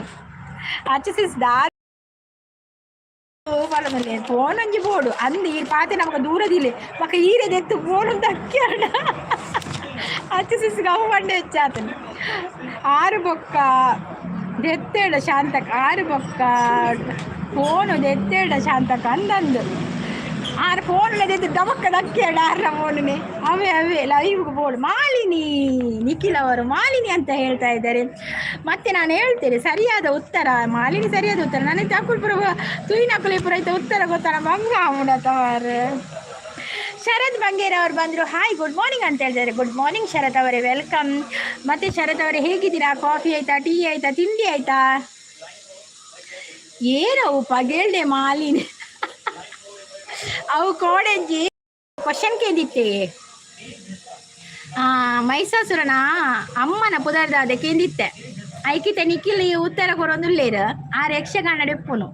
ಅಚ್ಚಸಿಸ್ ಫೋನ್ ಒಂಜಿ ಬೋಡು ಅಂದಿ ಈ ಪಾತೆ ನಮಗ ದೂರದಿಲ್ಲ ಮಕ್ಕ ಈರೆದೆತ್ತು ಫೋನ್ ದಕ್ಕ್ಯಾಡ ಅಚ್ಚಸಿಸ್ ಗವು ಬಂಡೆ ಹೆಚ್ಚಾತನು ಆರು ಬೊಕ್ಕ ದೆತ್ತೇಡ ಶಾಂತಕ್ಕ ಆರು ಬೊಕ್ಕ ಫೋನು ದೆತ್ತೇಡ ಶಾಂತಕ್ಕ ಅಂದಂದು ಆರು ಫೋನ್ಲದೆದ್ದು ಡಬಕ್ಕ ದಕ್ಕೇಡ ಆರ ಫೋನೇ ಅವೇ ಲೈವ್ಗೆ ಬೋರ್ಡ್ ಮಾಲಿನಿ ನಿಖಿಲ್ ಅವರು ಮಾಲಿನಿ ಅಂತ ಹೇಳ್ತಾ ಇದ್ದಾರೆ ಮತ್ತೆ ನಾನು ಹೇಳ್ತೇನೆ ಸರಿಯಾದ ಉತ್ತರ ಮಾಲಿನಿ ಸರಿಯಾದ ಉತ್ತರ ನನಗೆ ಅಕುಲ್ಪುರ ತುಯಿನಕುಲಿಪುರ ಐತೆ ಉತ್ತರ ಗೊತ್ತಾನ ಬಂಗ ಮುಡತವರು ಶರತ್ ಬಂಗೇರ ಅವ್ರು ಬಂದರು ಹಾಯ್ ಗುಡ್ ಮಾರ್ನಿಂಗ್ ಅಂತ ಹೇಳ್ತಾರೆ ಗುಡ್ ಮಾರ್ನಿಂಗ್ ಶರತ್ ಅವರೇ ವೆಲ್ಕಮ್ ಮತ್ತೆ ಶರತ್ ಅವರೇ ಹೇಗಿದ್ದೀರಾ ಕಾಫಿ ಆಯ್ತಾ ಟೀ ಆಯ್ತಾ ತಿಂಡಿ ಆಯ್ತಾ ಏನವು ಪಗೇಳ್ದೆ ಮಾಲಿನಿ ಅವು ಕೋಡೆಂಜಿ ಕ್ವಶನ್ ಕೇಳಿದ್ದೆ ಮೈಸಾಸುರನ ಅಮ್ಮನ ಪುದರ್ದಾದೆ ಕೇಂದಿತ್ತೆ ಐಕಿತೆ ನಿಖಿಲ್ ಉತ್ತರ ಕೊರೊಂದುಲ್ಲೇರು ಆ ಯಕ್ಷಗಾನ ಡೆಪ್ಪುನು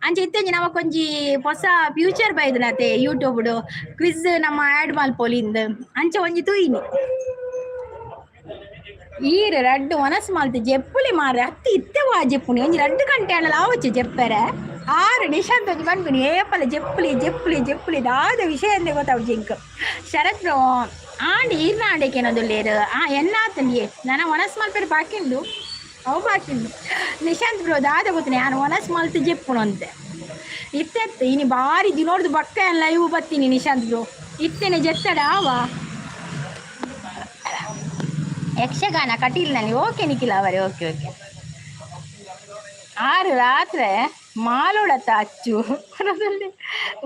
ಅಂಚೆ ಇತ್ತಂಜಿ ನಮ ಕೊಂಜಿ ಹೊಸ ಫ್ಯೂಚರ್ ಬೈದ್ನತೆ ಯೂಟ್ಯೂಬ್ಡು ಕ್ವಿಜ್ ನಮ್ಮ ಆ್ಯಡ್ ಮಲ್ಪೊಲಿಂದ್ ಅಂಚೆ ಒಂಜಿ ತೂಯಿನಿ ಈರು ರಡ್ಡು ಮನಸ್ಸು ಮಾಲ್ತಿ ಜೆಪ್ಪುಲಿ ಮಾರ ಅತ್ತಿ ಇತ್ತವಾ ಜೆಪ್ಪುನಿ ಒಂಜಿ 2 ಗಂಟೆ ಅಣ್ಣ ಲಾವಚ್ಚು ಜೆಪ್ಪರೆ 6 ನಿಶಾಂತ್ ಒಂಜಿ ಬಂದ್ಬಿನಿ ಏಪಲ್ಲ ಜೆಪ್ಪುಲಿ ಜೆಪ್ಪುಲಿ ಜೆಪ್ಪುಲಿ ದಾದ ವಿಷಯ ಅಂದೆ ಗೊತ್ತಾವು ಜಿಂಕ್ ಶರತ್ ಆಂಡಿ ಈರ್ನಾಂಡೇಕೇನದುಲ್ಲೇರು ಎನ್ನಾತಂಡಿಯೇ ನನ್ನ ಮನಸ್ಸು ಮಲ್ಪೇರು ಬಾಕಿಂಡು ಅವು ಬಾಕಿಂಡು ನಿಶಾಂತ್ ಬ್ರೋ ದಾದ ಗೊತ್ತಿನಿ ನಾನು ಮನಸ್ಸು ಮಲ್ತು ಜೆಪ್ಪುನು ಅಂತೆ ಇತ್ತೆತ್ತು ಇನಿ ಬಾರಿ ದಿನೋಡ್ದು ಬಕ್ಕ ಲೈವ್ ಬತ್ತೀನಿ ನಿಶಾಂತ್ ಬ್ರೋ ಇತ್ತೇನೆ ಜೆತ್ತಡ ಆವಾ ಯಕ್ಷಗಾನ ಕಟೀಲ್ನಲ್ಲಿ ಓಕೆ ನಿಖಿಲ್ ಅವರೇ ಓಕೆ 6 ರಾತ್ರಿ ಮಾಲೋಡತ್ತ ಅಚ್ಚು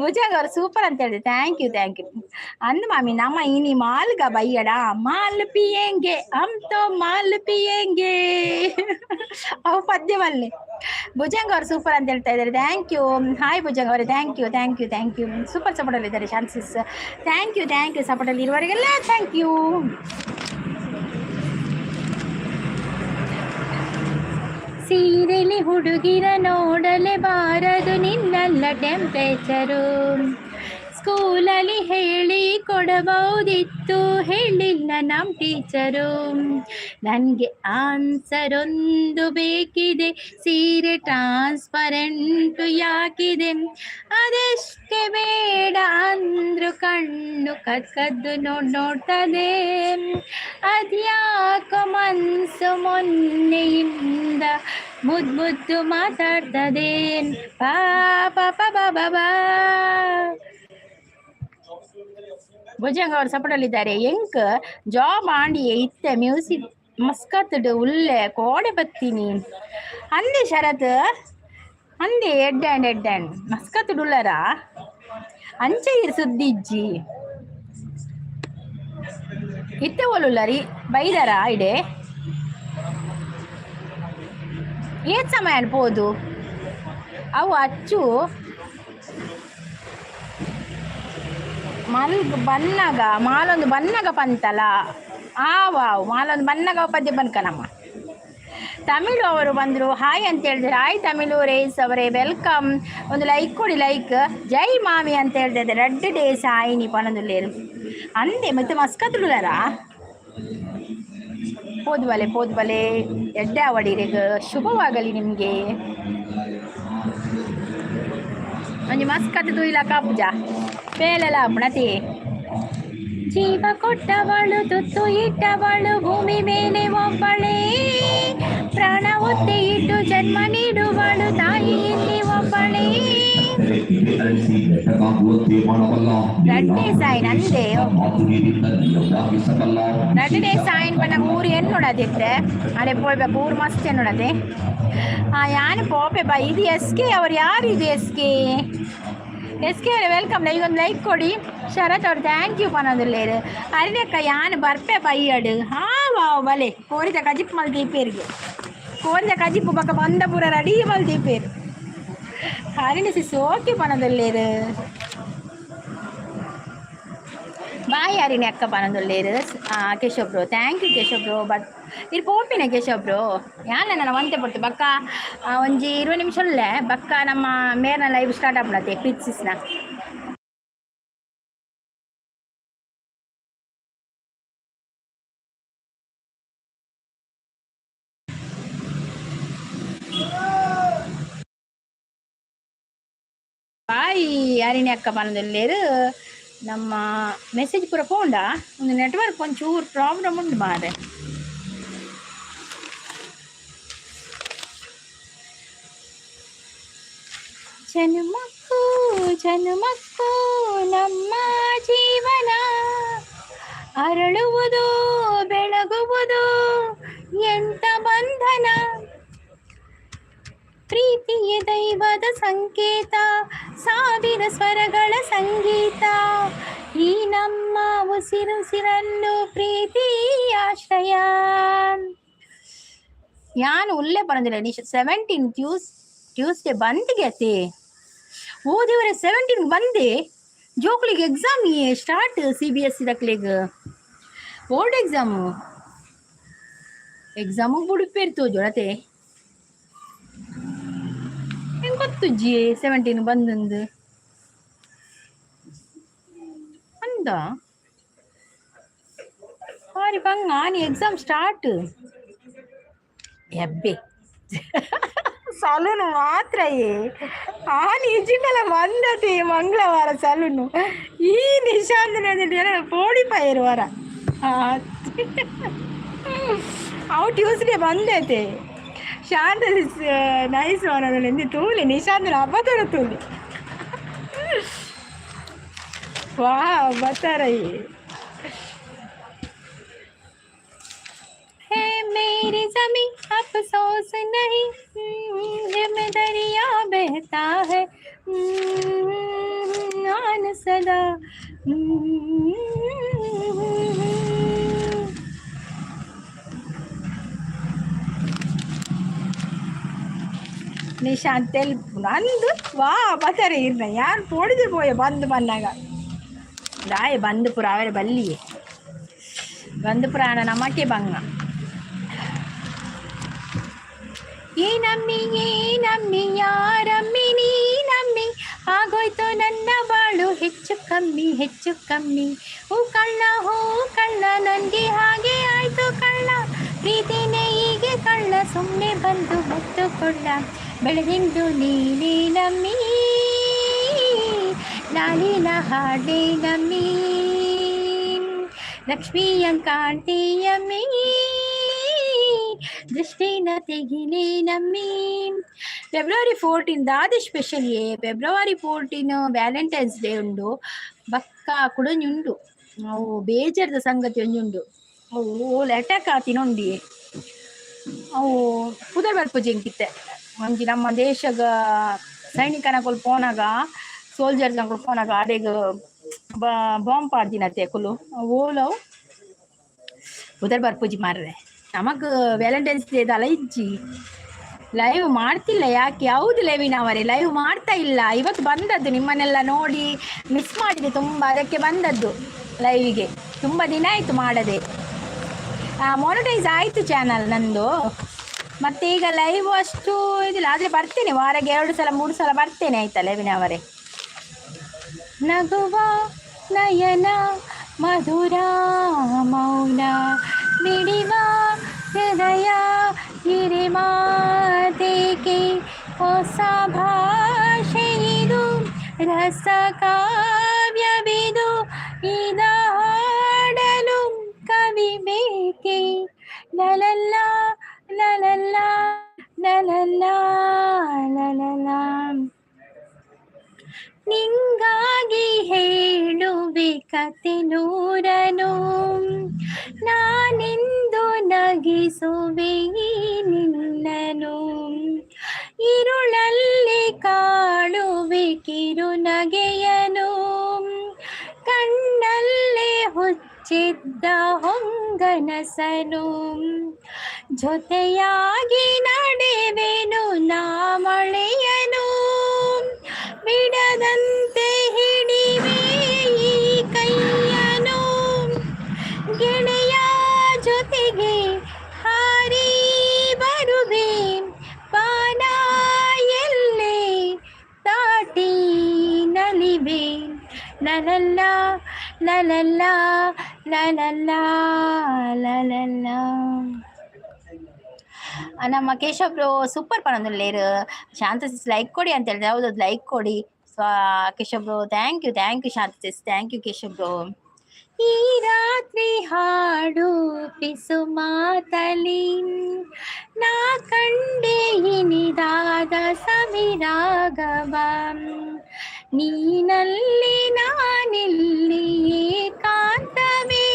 ಭುಜಂಗ ಅವರು ಸೂಪರ್ ಅಂತ ಹೇಳಿದೆ ಥ್ಯಾಂಕ್ ಯು ಅಂದ್ ಮಾಮಿ ನಮ್ಮ ಇನಿ ಮಾಲ್ಗ ಬೈಯಡ ಮಾಲ್ ಪಿಯಂಗೆ ತೋ ಮಾಲ್ ಪಿಯಂಗೆ ಅವು ಪದ್ಯವಲ್ಲಿ ಭುಜಂಗ ಅವರು ಸೂಪರ್ ಅಂತ ಹೇಳ್ತಾ ಇದ್ದಾರೆ ಥ್ಯಾಂಕ್ ಯು ಹಾಯ್ ಭುಜಂಗ ಅವರೇ ಥ್ಯಾಂಕ್ ಯು ಸೂಪರ್ ಸಪೋರ್ಟಲ್ಲಿ ಇದ್ದಾರೆ ಚಾನ್ಸಸ್ ಥ್ಯಾಂಕ್ ಯು ಸಪೋರ್ಟಲ್ಲಿ ಇರುವವರಿಗೆಲ್ಲ ಥ್ಯಾಂಕ್ ಯು ಸೀರೆಲಿ ಹುಡುಗಿರ ನೋಡಲೇ ಬಾರದು ನಿನ್ನಲ್ಲ ಟೆಂಪರೇಚರು ಸ್ಕೂಲಲ್ಲಿ ಹೇಳಿ ಕೊಡಬಹುದಿತ್ತು ಹೇಳಿಲ್ಲ ನಮ್ಮ ಟೀಚರು ನನಗೆ ಆನ್ಸರ್ ಒಂದು ಬೇಕಿದೆ ಸೀರೆ ಟ್ರಾನ್ಸ್ಪರೆಂಟು ಯಾಕಿದೆ ಅದೆಷ್ಟೇ ಬೇಡ ಅಂದ್ರು ಕಣ್ಣು ಕದ್ದು ನೋಡ್ತದೆ ಅದ್ಯಾಕೋ ಮನ್ಸು ಮೊನ್ನೆಯಿಂದ ಮುದ್ದು ಮಾತಾಡ್ತದೆ ಬಾ ಭುಜಂಗ ಅವರು ಸಪೋರ್ಟಲ್ಲಿದ್ದಾರೆ ಎಂಕ್ ಜಾಬ್ ಆಂಡಿಯೇ ಇತ್ತೆ ಮ್ಯೂಸಿಕ್ ಮಸ್ಕತ್ಡ್ ಉಲ್ಲೆ ಕೋಡೆ ಬತ್ತೀನಿ ಅಂದೆ ಶರತ್ ಅಂದೆ ಎಡ್ಡಂಡ್ ಮಸ್ಕತ್ಡ್ ಉಲ್ಲರ ಅಂಚೆ ಸುದ್ದಿಜ್ಜಿ ಇತ್ತೆ ಒಲ್ಲುಲ್ಲರಿ ಬೈದರ ಇಡೆ ಏತ್ ಸಮಯ ಅನ್ಬೋದು ಅವು ಅಚ್ಚು ಮಾಲೊಂದು ಬನ್ನಗ ಪಂತಲ ಆವಾವು ಮಾಲೊಂದು ಬನ್ನಗ ಪದ್ಯ ಬನ್ಕನಮ್ಮ ತಮಿಳು ಅವರು ಬಂದರು ಹಾಯ್ ಅಂತ ಹೇಳಿದ್ರೆ ಹಾಯ್ ತಮಿಳು ರೇಸ್ ಅವರೇ ವೆಲ್ಕಮ್ ಒಂದು ಲೈಕ್ ಕೊಡಿ ಲೈಕ್ ಜೈ ಮಾಮಿ ಅಂತ ಹೇಳ್ತಿದ್ದೆ 2 ಡೇಸ್ ಆಯ್ನಿ ಪನದುಲ್ಲೇರು ಅಂದೆ ಮತ್ತೆ ಮಸ್ಕತ್ಲರ ಪೋದ್ಬಲೆ ಎಡ್ಡೆ ಅವಡಿರೆಗ ಶುಭವಾಗಲಿ ನಿಮಗೆ ಒಂಜಿ ಮಸ್ಕತ್ ತುಯಿಲ ಕಬ್ಜ ಬೇಲೆಲ್ಲ ಅಪ್ಪಣತಿ ಜೀವ ಕೊಟ್ಟವಳು ತುತ್ತು ಇಟ್ಟವಳು ಭೂಮಿ ಮೇಲೆ ಒಬ್ಬಳೇ ಪ್ರಾಣ ಒತ್ತೆ ಇಟ್ಟು ಜನ್ಮ ನೀಡುವಳು ತಾಯಿ ಇಲ್ಲಿ ಒಬ್ಬಳೇ ರಡ್ಡೆ ಸಾಯಿನ್ ಅಂದೆ ರಡ್ಡೆ ಸಾಯಿನ್ ಬನ್ನ ಊರು ಏನು ನೋಡೋದಿತ್ತೆ ಅದೇ ಪೋಯ್ಬೇಕು ಊರು ಮಸ್ತ್ ಏನು ನೋಡದೆ ಯಾನು ಪೋಪೆ ಬಾ ಇದು ಎಸ್ಕೆ ಅವ್ರು ಯಾರು ಇದು ಎಸ್ಕೆ ಅವರೇ ವೆಲ್ಕಮ್ ಈಗೊಂದು ಲೈಕ್ ಕೊಡಿ ಶರತ್ ಅವ್ರು ಥ್ಯಾಂಕ್ ಯು ಪನ್ನೋದಿಲ್ಲೇರು ಅರಿನಕ್ಕ ಯಾನು ಬರ್ಪೆ ಬೈಯಡು ವಾವ್ ಬಲೆ ಕೋರಿದ ಕಜಿಪ್ ಮಲ್ ದೀಪೇರಿಗೆ ಕೋರಿದ ಕಜಿಪ್ಪು ಬಕ್ಕ ಬಂದ ಪೂರ ರೆಡಿ ಮಲ್ ದೀಪೇರು ಹರಿಣಿಸಿ ಸೋಕಿ ಪನ್ನದಲ್ಲೇರು ಬಾಯ್ ಹರಿಣಿ ಅಕ್ಕ ಪನ್ನದಲ್ಲೇರು Keshav bro thank you Keshav bro but ಇದು ಪೋಪಿನ ಕೇಶವ್ ಬ್ರೋ ಯಾನ ನನ್ನ ಒಂತೆ ಪಡ್ತು ಬಕ್ಕ ಒಂಜಿ 20 ನಿಮಿಷ ಉಳ್ಳೆ ಬಕ್ಕ ನಮ್ಮ ಮೇರ್ನ ಲೈವ್ ಸ್ಟಾರ್ಟ್ ಆಗ್ಬಿಡತ್ತೆ ಪಿಚ್ಸಿಸ್ನ ಬಾಯ್ ಹರಿಣಿ ಅಕ್ಕ ಪನ್ನದಲ್ಲೇರು ನಮ್ಮ ಮೆಸೇಜ್ ಪೂರ ಪೋಂಡ ಒಂದು ನೆಟ್ವರ್ಕ್ ಒಂಚೂರು ಪ್ರಾಬ್ಲಮ್ ಉಂಟು ಮಾರೆ ಜನುಮಕ್ಕೂ ನಮ್ಮ ಜೀವನ ಅರಳುವುದು ಬೆಳಗುವುದು ಎಂತ ಬಂಧನ ಪ್ರೀತಿಯ ದೈವದ ಸಂಕೇತ 1000 ಸ್ವರಗಳ ಸಂಗೀತ ಈ ನಮ್ಮ ಉಸಿರುಸಿರಲ್ಲೂ ಪ್ರೀತಿ ಆಶ್ರಯ ಯಾನು ಉಲ್ಲೆ ಬರೋದಿಲ್ಲ ನಿಶ್ 17 ಟ್ಯೂಸ್ಡೇ ಬಂದಿಗೆ ಓದಿವರೆ 17 ಬಂದೆ ಜೋಕ್ಲಿಗೆ ಎಕ್ಸಾಮ್ ಸ್ಟಾರ್ಟ್ CBSE ದಕ್ಲಿಗೆ ಬೋರ್ಡ್ ಎಕ್ಸಾಮು ಬುಡುಪೇರು ತೋಜೋಳತೆ ಹೆಂಗೆ ಗೊತ್ತುಜ್ಜಿ 17 ಬಂದಂದು ಅಂದ ಸಾರಿ ಬಂಗ ಆನಿ ಎಕ್ಸಾಮ್ ಸ್ಟಾರ್ಟ್ ಎಬ್ಬೆ ಸಲೂನು ಮಾತ್ರ ಆನಿ ಇಜಿಂಡಲ ಬಂದತೆ ಮಂಗಳವಾರ ಸಲೂನು ಈ ನಿಶಾಂತ ಪೋಡಿಪಾಯರು ವಾರ ಅವು ಟ್ಯೂಸ್ಡೇ ಬಂದೈತೆ ಶಾಂತ ನೈಸ್ ಅನ್ನೋದ್ರಲ್ಲಿ ತೂಲಿ ನಿಶಾಂತ ಹಬ್ಬತರ ತೂಲಿ ವಾ ಬತ್ತಾರೈ मेरी ज़मीं अफसोस नहीं में दरिया बहता है आन सदा ನಿಶಾಂತ್ ನಂದು ವಾ ಬತಾರೆ ಇರ್ನ ಯಾರು ಪೋಡಿದ್ರು ಪೋಯ ಬಂದು ಬನ್ನಾಗ ರಾಯ ಬಂದುಪುರ ಅವರೇ ಬಲ್ಲಿಯೇ ಬಂದುಪುರ ನಮಕ್ಕೆ ಬಂಗ ಏ ನಮ್ಮಿ ಯಾರಮ್ಮಿ ನೀ ನಮ್ಮಿ ಆಗೋಯ್ತು ನನ್ನ ಬಾಳು ಹೆಚ್ಚು ಕಮ್ಮಿ ಹೂ ಕಳ್ಳ ನನಗೆ ಹಾಗೆ ಆಯ್ತು ಕಳ್ಳ ಪ್ರೀತಿನೇ ಹೀಗೆ ಕಳ್ಳ ಸುಮ್ಮನೆ ಬಂದು ಮುತ್ತು ಕೊಳ್ಳ ಬೆಳೆದಿಂದು ನೀನೇ ನಮ್ಮಿ ನಾಲಿನ ಹಾಡೇ ನಮ್ಮಿ ಲಕ್ಷ್ಮೀಯಂಕಾಂಟಿಯಮ್ಮಿ ದೃಷ್ಟಿನ ತೆಗಿಲೇ ನಮ್ಮಿ ಫೆಬ್ರವರಿ 14 ದಾದಿ ಸ್ಪೆಷಲ್ ಫೆಬ್ರವರಿ 14 ವ್ಯಾಲೆಂಟೈನ್ಸ್ ಡೇ ಉಂಡು ಬಕ್ಕ ಕುಡಂಜುಂಡು ಅವು ಬೇಜಾರದ ಸಂಗತಿ ಒಂಜುಂಡು ಅವು ಅಟ್ಯಾಕ್ ಆತಿನೊಂಡಿ ಅವು ಪುದರ್ ಬರ್ಪುಜಿ ಎಂಕಿತ್ತೆ ಒಂಜಿ ನಮ್ಮ ದೇಶಗ ಸೈನಿಕನಗಳು ಪೋನಾಗ ಸೋಲ್ಜರ್ಸ್ಗಳು ಪೋನಾಗ ಅಡೆಗ ಬಾಂಬ್ ಪಾಡ್ದಿನತ್ತೆ ಕುಲು ಓಲವು ಪುದರ್ ಬರ್ಪುಜಿ ಮಾರ್ರೆ ನಮಗ್ ವ್ಯಾಲೆಂಟೈನ್ಸ್ ಡೇ ಅಲ್ಲ ಇಜ್ಜಿ ಲೈವ್ ಮಾಡ್ತಿಲ್ಲ ಯಾಕೆ ಯಾವುದು ಲೈವಿನವರೇ ಲೈವ್ ಮಾಡ್ತಾ ಇಲ್ಲ ಇವತ್ತು ಬಂದದ್ದು ನಿಮ್ಮನ್ನೆಲ್ಲ ನೋಡಿ ಮಿಸ್ ಮಾಡಿದೆ ತುಂಬ ಅದಕ್ಕೆ ಬಂದದ್ದು ಲೈವಿಗೆ ತುಂಬ ದಿನ ಆಯಿತು ಮಾಡದೆ ಮಾನಿಟೈಸ್ ಆಯಿತು ಚಾನಲ್ ನಂದು ಮತ್ತೆ ಈಗ ಲೈವ್ ಅಷ್ಟು ಇದಿಲ್ಲ ಆದರೆ ಬರ್ತೇನೆ ವಾರಕ್ಕೆ 2 ಸಲ 3 ಸಲ ಬರ್ತೇನೆ ಆಯ್ತಾ ಲೈವಿನವರೇ ನಗುವ ನಯನ ಮಧುರ ಮೌನ ಮಿಡಿವ ಹೃದಯ ಹಿರಿಮಾತೆಗೆ ಹೊಸ ಭಾಷೆ ಇದು ರಸ ಕಾವ್ಯವಿದು ಇದ ಹಾಡಲು ಕವಿ ಬೇಕೆ ಲಲಲ್ಲ ಲಲಲ್ಲ ಲಲಲ್ಲ ಲಲಲ್ಲ ನಿಂಗಾಗಿ ಹೇಳುವೆ ಕತೆ ನೂರನು ನಾನೆಂದು ನಗಿಸುವೆ ನಿನ್ನನು ഇരുളಲ್ಲಿ ಕಾಡುವೆ ಕಿರು ನಗೆಯನು ಕಣ್ಣಲ್ಲೇ ಹುಚ್ಚಿದ್ದ ಹೊಂಗನಸನು ಜೊತೆಯಾಗಿ ನಡೆವೆನು ನಾ ಮಳೆಯನು ಬಿಡದಂತೆ ಹಿಡಿವೆ ಈ ಕೈಯನು ಗೆಳೆಯ ಜೊತೆಗೆ ಹಾರಿ ಬರುವೆ ಪಾನ ಎಲ್ಲೇ ದಾಟಿ ನಲಿವೆ ಲಲಲ್ಲ ಲಲಲ್ಲ ಲಲಲ್ಲ ಲಲಲ್ಲ ನಮ್ಮ ಕೇಶವ್ ಬ್ರೋ ಸೂಪರ್ ಪಣಂದುಲ್ಲೇರು ಶಾಂತ ಸಿಸ್ ಲೈಕ್ ಕೊಡಿ ಅಂತ ಹೇಳಿದ್ರೆ ಹೌದು ಲೈಕ್ ಕೊಡಿ Keshav bro thank you Shanta sis thank you Keshav bro ಈ ರಾತ್ರಿ ಹಾಡು ಪಿಸು ಮಾತಲಿ ನಾ ಕಂಡೆ ಇನಿದಾದ ಸವಿರಾಗವ ನೀನಲ್ಲಿ ನಾನಿಲ್ಲಿ ಏಕಾಂತವೇ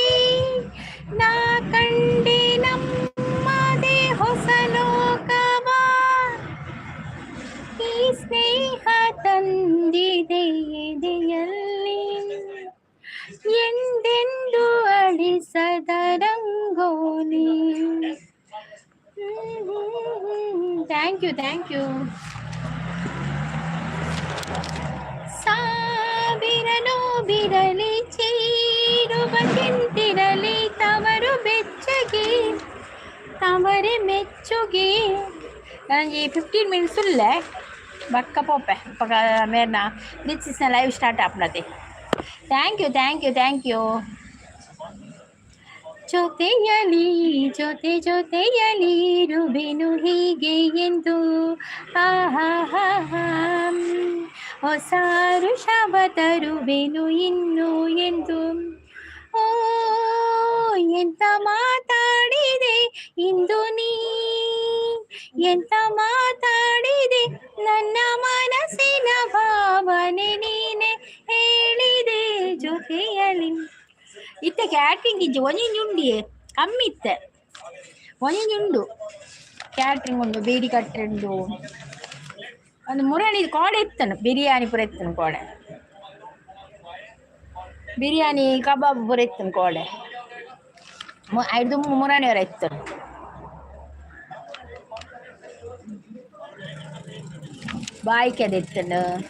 ನಾ ಕಂಡೆ ನಮ್ಮದೇ ಹೊಸ ಲೋಕವ ಈ ಸ್ನೇಹ ತಂದಿದೆ ಎದೆಯಲ್ಲಿ ಎಂದೆಂದು ಅಳಿಸದ ರಂಗೋಲಿ ಥ್ಯಾಂಕ್ ಯು ಸಾವಿರ ನೋವಿರಲಿ ಚೀರುವ ಚಿಂತಿರಲಿ ತವ ಬೆಚ್ಚಗೆ ತವರೆ ಮೆಚ್ಚುಗೆ ನನಗೆ 15 ಮಿನಿಟ್ಸ್ ಉಳ್ಳೆ ಬಕ್ಕ ಪೋಪೆ ಪಕ್ಕ ಮೇರ್ನ ದಿಸ್ ಲೈವ್ ಸ್ಟಾರ್ಟ್ ಆಪ್ನತೆ ಥ್ಯಾಂಕ್ ಯು ಜೊತೆಯಲಿ ಜೊತೆಯಲಿ ರುಬೆನು ಹೀಗೆ ಎಂದು ಹೊಸಾರು ಶವ ತರುವೆನು ಇನ್ನು ಎಂದು ಓ ಎಂತ ಮಾತಾಡಿದೆ ಇಂದು ನೀ ಎಂತ ಮಾತಾಡಿದೆ ನನ್ನ ಮನಸ್ಸಿನ ಭಾವನೆ ನೀನೆ ಹೇಳಿದೆ ಜೊತೆಯಲಿ ಇತ್ತೆ ಕ್ಯಾಟ್ರಿಂಗ್ ಇಜ್ಜಿ ಒಂಜುಂಡಿಯೇ ಕಮ್ಮಿ ಇತ್ತೆ ಒಂಜುಂಡು ಕ್ಯಾಟ್ರಿಂಗ್ ಉಂಡು ಬೇಡಿ ಕಟ್ಟುಂಡು ಒಂದು ಮುರಾಣಿ ಕೋಡೆ ಇತ್ತನು ಬಿರಿಯಾನಿ ಪೂರ ಇತ್ತನು ಕೋಡೆ ಬಿರಿಯಾನಿ ಕಬಾಬ್ ಪೂರ ಇತ್ತನು ಕೋಡೆ ಐದು ಮುರಾಣಿಯವರ ಇತ್ತನು ಬಾಯ್ಕದ ಇತ್ತನು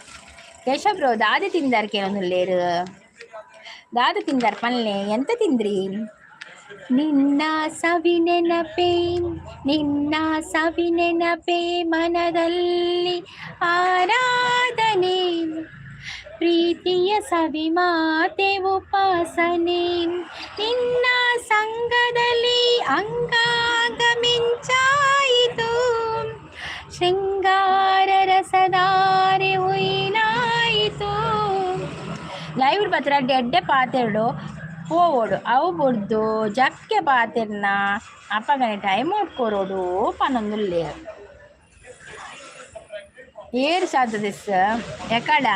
ಕೇಶಬ್ರು ದಾದಿ ತಿಂದಾರ ಕೆಲವೊಂದು ದಾದ ತಿಂದಾರ ಪಲ್ಲೆ ಎಂತ ತಿಂದ್ರಿ ನಿನ್ನ ಸವಿ ನೆನಪೇ ಮನದಲ್ಲಿ ಆರಾಧನೆ ಪ್ರೀತಿಯ ಸವಿ ಮಾತೆ ಉಪಾಸನೆ ನಿನ್ನ ಸಂಗದಲ್ಲಿ ಅಂಗಾಂಗ ಮಿಂಚಾಯಿತು ಶೃಂಗಾರ ರಸದಾರೆ ಉಯ್ನಾಯಿತು ಲೈವ್ ಪತ್ರ ಡೆಡ್ಡೆ ಪಾತೆರಡು ಹೋಗೋಡು ಅವು ಬುಡ್ದು ಜಕ್ಕೆ ಪಾತೆರ್ನ ಅಪ್ಪಗನೆ ಟೈಮ್ ಹೊಡ್ಕೊರೋಡು ಪನ್ನೊಂದುಲ್ಲೆ ಏರು ಸಾಧದಿಸ್ ಎಕಡ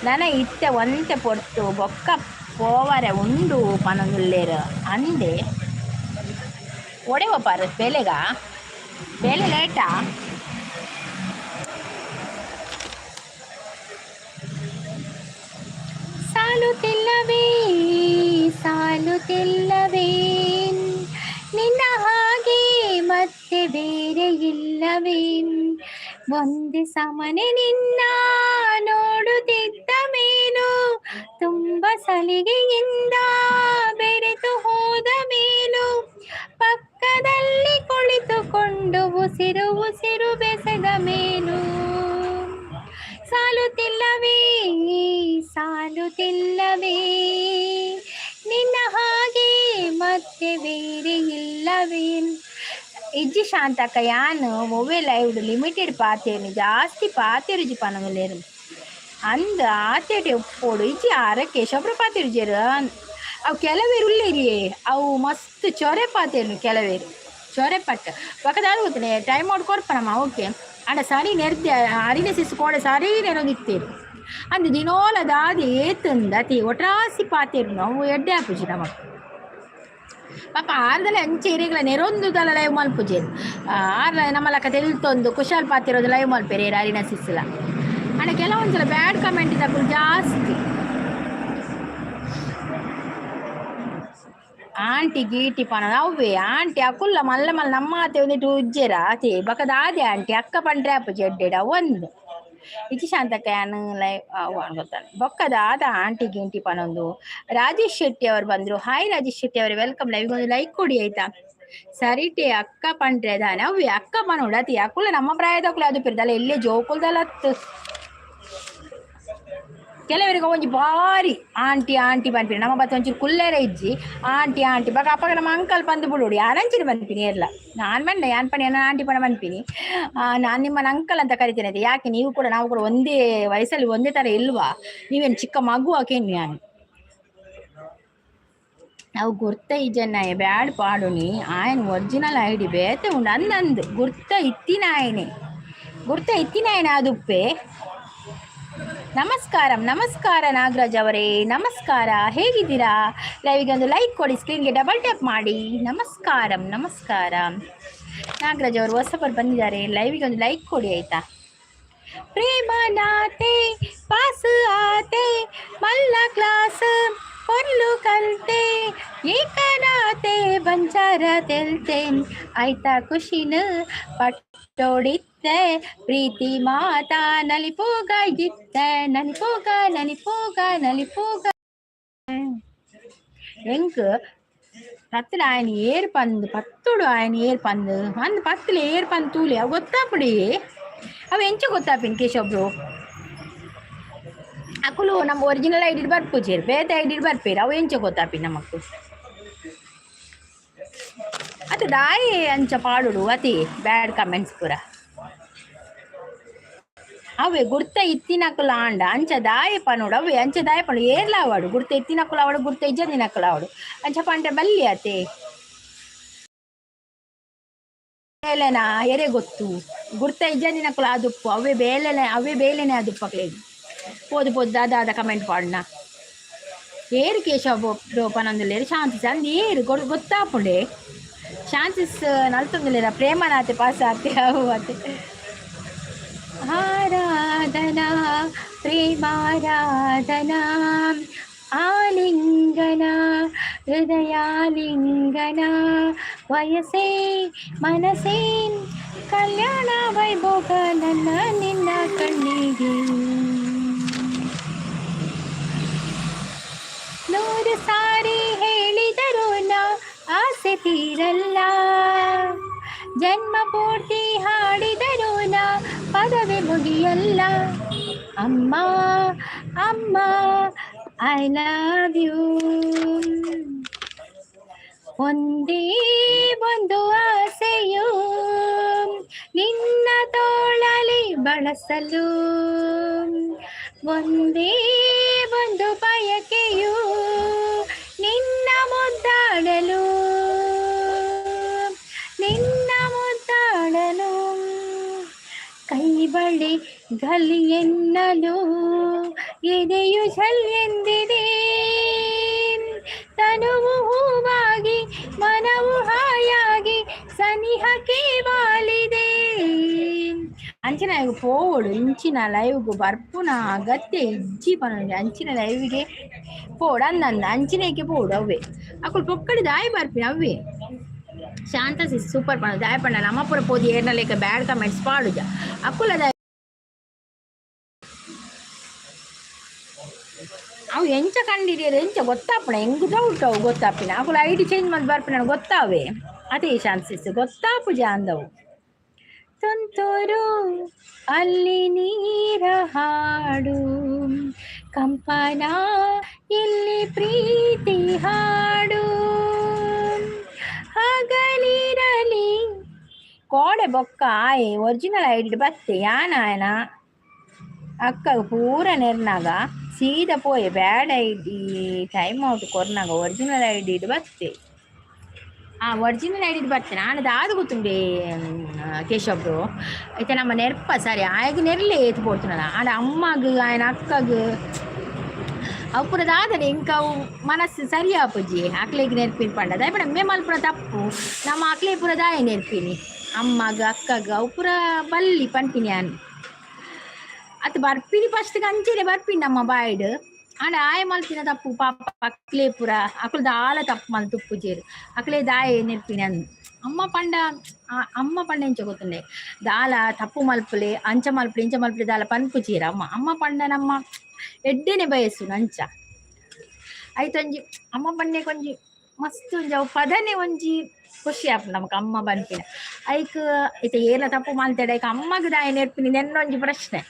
ನನ ಇತ್ತೆ ಒಂತೆ ಪೊರ್ತು ಬೊಕ್ಕ ಪೋವರೆ ಉಂಡು ಪನ್ನೊಂದುಲ್ಲೇರು ಅಂದೆ ಒಡೆವ ಪಾರ ಬೆಲೆ ಲೇಟಾ ಸಾಲುತ್ತಿಲ್ಲವೇ ನಿನ್ನ ಹಾಗೆ ಮತ್ತೆ ಬೇರೆ ಇಲ್ಲವೇ ಒಂದೇ ಸಮನೆ ನಿನ್ನ ನೋಡುತ್ತಿದ್ದ ಮೇಲೂ ತುಂಬ ಸಲಿಗೆಯಿಂದ ಬೆರೆತು ಹೋದ ಮೇಲೂ ಪಕ್ಕದಲ್ಲಿ ಕುಳಿತುಕೊಂಡು ಉಸಿರು ಬೆಸೆದ ಮೇಲೂ ಸಾಲುತ್ತಿಲ್ಲವೇ ನಿನ್ನ ಹಾಗೆ ಮತ್ತೆ ಬೇರೆ ಇಲ್ಲವೇ ಇಜ್ಜಿ ಶಾಂತಕ್ಕ ಯಾನು ಮೊಬೈಲ್ ಲೈವ್ ಲಿಮಿಟೆಡ್ ಪಾತೇನು ಜಾಸ್ತಿ ಪಾತೇರುಜಿ ಪನಗಲೇರು ಅಂದ ಆತೇಟೆ ಉಪ್ಪೋಡು ಇಜ್ಜಿ ಆರಕ್ಕೆ ಶಬ್ರ ಪಾತೇರುಜೇರು ಅವು ಕೆಲವೇರು ಉಳ್ಳೇರಿಯೇ ಅವು ಮಸ್ತ್ ಚೊರೆ ಪಾತೇರು ಕೆಲವೇರು ಚೊರೆ ಪಟ್ಟ ಪಕ್ಕದಾರು ಗೊತ್ತನೆ ಟೈಮ್ ಮಾಡ್ಕೊಡ್ಪನಮ್ಮ ಓಕೆ ಅಣ್ಣ ಸರಿ ನೆರ್ದೆ ಅರಿನ ಸಿಸು ಕೋಡೆ ಸರಿ ನೆನೊಂದಿತ್ತೇರು ಅಂದು ದಿನೋಲ ದಾದಿ ಏತಂದ ತಿ ಒಟ್ರಾಸಿ ಪಾತೇರು ನಾವು ಎಡ್ಡೆ ಹಾಪುಜಿ ನಮ್ಮ ಪಾಪ ಆರ್ದಲೆ ಅಂಚೆರಿಗಳ ನೆರೊಂದುದಲ್ಲ ಲೈವ್ ಮಲ್ಪುಜೇರು ಆರ್ಲ ನಮ್ಮಲಕ್ಕ ತೆಲ್ತೊಂದು ಕುಶಾಲ್ ಪಾತಿರೋದು ಲೈವ್ ಮಲ್ಪೇರು ಅರಿನ ಸಿಸ್ಲ ಅಣ್ಣ ಕೆಲವೊಂದ್ಸಲ ಬ್ಯಾಡ್ ಕಮೆಂಟ್ ತಗೊಳ್ಳಿ ಜಾಸ್ತಿ ಆಂಟಿ ಗೀಟಿ ಪನ ಅವ್ವೇ ಆಂಟಿ ಅಕುಲ್ಲ ಮಲ್ಲ ನಮ್ಮ ಆತೆ ಒಂದಿಟ್ಟು ಉಜ್ಜೆರ ಆತೆ ಬಕದಾದೆ ಆಂಟಿ ಅಕ್ಕ ಪಂಡ್ರೆ ಅಪ್ಪ ಜಡ್ಡೆಡ ಒಂದು ಇಚಿ ಶಾಂತಕ್ಕ ಯಾನು ಗೊತ್ತಾನೆ ಬೊಕ್ಕದ ಆದ ಆಂಟಿ ಗಿಂಟಿ ಪನೊಂದು ರಾಜೇಶ್ ಶೆಟ್ಟಿ ಅವರು ಬಂದ್ರು ಹಾಯ್ ರಾಜೇಶ್ ಶೆಟ್ಟಿ ಅವರೇ ವೆಲ್ಕಮ್ ಲೈವ್ ಒಂದು ಲೈಕ್ ಕೊಡಿ ಆಯ್ತಾ ಸರಿಟೆ ಅಕ್ಕ ಪಂಡ್ರೆ ದಾನೆ ಅವ್ವೇ ಅಕ್ಕ ಪನೋಡ ಅತಿ ಅಕುಲ್ಲ ನಮ್ಮ ಪ್ರಾಯದಕ್ಕೂ ಅದು ಪಿರ್ದಲ್ಲ ಎಲ್ಲೇ ಜೋಕುಲ್ದಲ್ಲತ್ತು ಕೆಲವರಿಗೆ ಒಂಜಿ ಭಾರಿ ಆಂಟಿ ಬನ್ಪಿನಿ ನಮ್ಮ ಬತ್ತ ಒಂಚೂರು ಕುಲ್ಲೇರ ಇಜ್ಜಿ ಆಂಟಿ ಬಗ ಅಪ್ಪಗ ನಮ್ಮ ಅಂಕಲ್ ಬಂದು ಬಿಡೋಡಿ ಯಾರಂಚಿನ ಬನ್ಪಿನಿ ಎಲ್ಲ ನಾನು ಬಂಡೆ ಯಾನ್ ಪಣಿ ನಾನು ಆಂಟಿ ಪಣ ಬನ್ಪಿನಿ ನಾನು ನಿಮ್ಮನ್ನ ಅಂಕಲ್ ಅಂತ ಕರಿತೀನಿ ಅದು ಯಾಕೆ ನೀವು ಕೂಡ ನಾವು ಕೂಡ ಒಂದೇ ವಯಸ್ಸಲ್ಲಿ ಒಂದೇ ಥರ ಇಲ್ವಾ ನೀವೇನು ಚಿಕ್ಕ ಮಗು ಹಾಕೇನು ನಾನು ನಾವು ಗುರ್ತ ಇಜ್ಜನ್ನ ಬ್ಯಾಡ್ ಪಾಡುನಿ ಆಯನ ಒರಿಜಿನಲ್ ಐಡಿ ಬೇತೆ ಉಂಡು ಅಂದಂದು ಗುರ್ತ ಇತ್ತಿನಾಯನೆ ಅದುಪ್ಪೆ ನಮಸ್ಕಾರ ನಾಗರಾಜ್ ಅವರೇ ನಮಸ್ಕಾರ ಹೇಗಿದ್ದೀರಾ ಲೈವ್ಗೆ ಒಂದು ಲೈಕ್ ಕೊಡಿ ಸ್ಕ್ರೀನ್ಗೆ ಡಬಲ್ ಟ್ಯಾಪ್ ಮಾಡಿ ನಮಸ್ಕಾರ ನಾಗರಾಜ್ ಅವರು ಹೊಸಬರು ಬಂದಿದ್ದಾರೆ ಲೈವ್ಗೆ ಒಂದು ಲೈಕ್ ಕೊಡಿ ಆಯ್ತಾ ಪ್ರೇಮನಾತೆ ಪಾಸ್ ಆತೆ ಮಲ್ಲ ಕ್ಲಾಸ್ ಕೊರ್ಲು ಕಲ್ತೆ ಏಕನಾತೆ ಬಂಜಾರ ತೆಲ್ತೆ ಆಯ್ತಾ ಖುಷಿನ ಪಟ್ಟೋಡಿತ್ತೆ ಪ್ರೀತಿ ಮಾತಾ ನಲಿಪೋಗ ಇತ್ತೆ ನಲಿಪೋಗ ಹೆಂಗ್ పత్తులు ఆయన ఏరు పందు పత్తుడు ఆయన ఏరు పందు అందు పత్తులు ఏరు పందు తూలి అవి ಗೊತ್ತಾಪುಡಿ ಅವು ಎಂಚ ಗೊತ್ತಾಪಿನ್ ಕೇಶವ್ ಬ್ರೋ ಅಕುಲು ನಮ್ಮ ಒರಿಜಿನಲ್ ಐಡಿ ಬರ್ಪುಜೇರು ಬೇತೆ ಐಡಿ ಬರ್ಪೇರು ಅವು ಎಂಚ ಗೊತ್ತಾಪಿ ನಮಕ್ ಅದು ದಾಯಿ ಅಂಚ ಪಾಡುಡು ಅತಿ ಬ್ಯಾಡ್ ಕಮೆಂಟ್ಸ್ ಪೂರ అవే గుర్త ఇత్తినకులు ఆండ అంచ దాయ పనుడు అవే అంచ దాయ పనుడు ఏర్లావాడు గుర్త ఎత్తినకులు ఆవాడు గుర్త ఇజ్జ తినకులు ఆవాడు అంచ పంట బల్లి అతే ಬೇಲೆನಾ ಎರೆ ಗೊತ್ತು ಗುರ್ತ ಇಜ್ಜ ದಿನಕ್ಕಳು ಆದುಪ್ಪು ಅವೇ ಬೇಲೆನೆ ಆದುಪ್ಪಕ್లేదు పోదు దాద కమెంట్ పాడిన ఏరు కేశవ రూపనందులేరు ఛాన్సెస్ అంది ఏరు ಗೊತ್ತಾಪುಂಡೆ ఛాన్సెస్ నలుతుందిలేరా ప్రేమ నాతే పాస అతే అవు అతే ఆరాధనా ప్రేమారాధనా ఆలింగన హృదయాలింగన వయసే మనసే ಕಲ್ಯಾಣ ವೈಭೋಗ ನನ್ನ ನಿನ್ನ ಕಣ್ಣಿಗೆ ನೂರು ಸಾರಿ ಹೇಳಿದರು ನಾ ಆಸೆ ತೀರಲ್ಲ ಜನ್ಮ ಪೂರ್ತಿ ಹಾಡಿದರು ನಾ ಪದವಿ ಮುಗಿಯಲ್ಲ ಅಮ್ಮ ಅಮ್ಮ ಐ ಲವ್ ಯು ಒಂದೇ ಒಂದು ಆಸೆಯು ನಿನ್ನ ತೋಳಲಿ ಬಳಸಲು ಒಂದೇ ಒಂದು ಬಯಕೆಯು ನಿನ್ನ ಮುದ್ದಾಡಲು ಕೈ ಬಳೆ ಗಲಿ ಎನ್ನಲು ಎದೆಯು ಎಂದಿದೆ ತನುವು ಹೂವಾಗಿ ಮನವು ಹಾಯಾಗಿ ಸನಿಹಕ್ಕೆ ವಾಲಿದೆ ಅಂಚಿನ ಪೋವಡು ಇಂಚಿನ ಲೈವ್ಗೂ ಬರ್ಪುನ ಅಗತ್ಯ ಇಜ್ಜಿ ಪನೊಂದು ಅಂಚಿನ ಲೈವ್ಗೆ ಪೋಡು ಅಂದಂದ ಅಂಚಿನಕ್ಕೆ ಪೋಡು ಅವೇ ಅಕ್ಕಳು ಪೊಕ್ಕಡಿ ದಾಯಿ ಬರ್ಪಿನ ಅವೇ ಶಾಂತ ಸೂಪರ್ ಪಣ ದಾಯ ಪಣ್ಣ ನಮ್ಮ ಪುರ ಪೋದಿ ಏರ್ನ ಲೆಕ್ಕ ಬ್ಯಾಡ್ ಕಮೆಂಟ್ಸ್ ಪಾಡುಜ ಅಕ್ಕುಲ ದಾಯ ಅವು ಎಂಚ ಕಂಡಿಡಿಯರು ಎಂಚ ಗೊತ್ತಾಪಣ ಹೆಂಗ್ ಡೌಟ್ ಅವು ಗೊತ್ತಾಪಿನ ಅಕ್ಕುಲ ಐಡಿ ಚೇಂಜ್ ಮಾಡಿ ಬರ್ಪಿನ ಗೊತ್ತಾವೆ ಅದೇ ಚಾನ್ಸಸ್ ಗೊತ್ತಾಪುಜ ಅಂದವು ತುಂತುರು ಅಲ್ಲಿ ನೀರ ಹಾಡು ಕಂಪನ ಇಲ್ಲಿ ಪ್ರೀತಿ ಹಾಡು ಹಗಲಿರಲಿ ಕೋಡೆ ಬೊಕ್ಕ ಆಯೆ ಒರಿಜಿನಲ್ ಐಡಿ ಬತ್ತೆ ಯಾನಾಯನ ಅಕ್ಕ ಪೂರ ನೆರ್ನಾಗ ಸೀದಾ ಪೋಯೆ ಬ್ಯಾಡ್ ಐಡಿ ಟೈಮ್ ಔಟ್ ಕೊರ್ನಾಗ ಒರಿಜಿನಲ್ ಐಡಿ ಬತ್ತೆ ಒರಿಜಿನಲ್ ಐಡಿ ಬತ್ತೆ ನಾನು ದಾದು ಗೊತ್ತುಂಡೆ ಕೇಶವ್ ಬ್ರೋ అయితే ನಮ್ಮ ನೆರ್ಪ ಸರಿ ಆಯ್ಗೆ ನೆರ್ಲೆ ಏತು ಪೋಡ್తున్నాನ ಆಡ ಅಮ್ಮಗ ఆయన ಅಕ್ಕಗ ಅವು ಪುರ ದಾದನೆ ಇಂಕ ಅವು ಮನಸ್ಸು ಸರಿಯಾಪುಜಿ ಅಕ್ಲೆಗೆ ನೆರ್ಪಿನ ಪಂಡ ದಯಪಡ ಮೇಮಲ್ ಪುರ ತಪ್ಪು ನಮ್ಮ ಅಕ್ಲೆ ಪುರ ದಾಯ ನೆರ್ಪಿನಿ ಅಮ್ಮಗ ಅಕ್ಕಗ ಅವು ಪುರ ಬಲ್ಲಿ ಪಂಪಿನಿ ಅನ್ ಅತ್ ಬರ್ಪಿನಿ ಫಸ್ಟ್ಗೆ ಅಂಚೆನೆ ಬರ್ಪಿನಿ ನಮ್ಮ ಬಾಯ್ಡ್ ಆಂಡ ಆಯ ಮಲ್ಪಿನ ತಪ್ಪು ಪಾಪ ಅಕ್ಲೆ ಪುರ ಅಕ್ಲು ದಾಲ ತಪ್ಪು ಮಲ್ ತುಪ್ಪುಜೇರು ಅಕ್ಲೆ ದಾಯ ನೆರ್ಪಿನಿ ಅಂದ್ ಅಮ್ಮ ಪಂಡ ಎಂಚ ಗೊತ್ತುಂಡೆ ದಾಲ ತಪ್ಪು ಮಲ್ಪಲೆ ಅಂಚ ಮಲ್ಪಲೆ ಇಂಚ ಮಲ್ಪಲೆ ದಾಲ ಪನ್ಪುಜೀರ ಅಮ್ಮ ಪಂಡ ನಮ್ಮ ಎಡ್ಡೆನೆ ಬಯಸ್ಸು ನಂಚ ಆಯ್ತು ಒಂಜಿ ಅಮ್ಮ ಪಂಡೆ ಕೊಂಜಿ ಮಸ್ತ್ ಒಂಜಿ ಅವು ಪದನೆ ಒಂಜಿ ಖುಷಿ ಆಪು ನಮಕ್ ಅಮ್ಮ ಬನ್ಪಿನ ಐಕ್ ಐತೆ ಏನ ತಪ್ಪು ಮಾಲ್ತಾಡ ಐಕ ಅಮ್ಮಗ ದಾಯ ನೆರ್ಪಿನಿ ನೆನ್ನೊಂಜಿ ಪ್ರಶ್ನೆ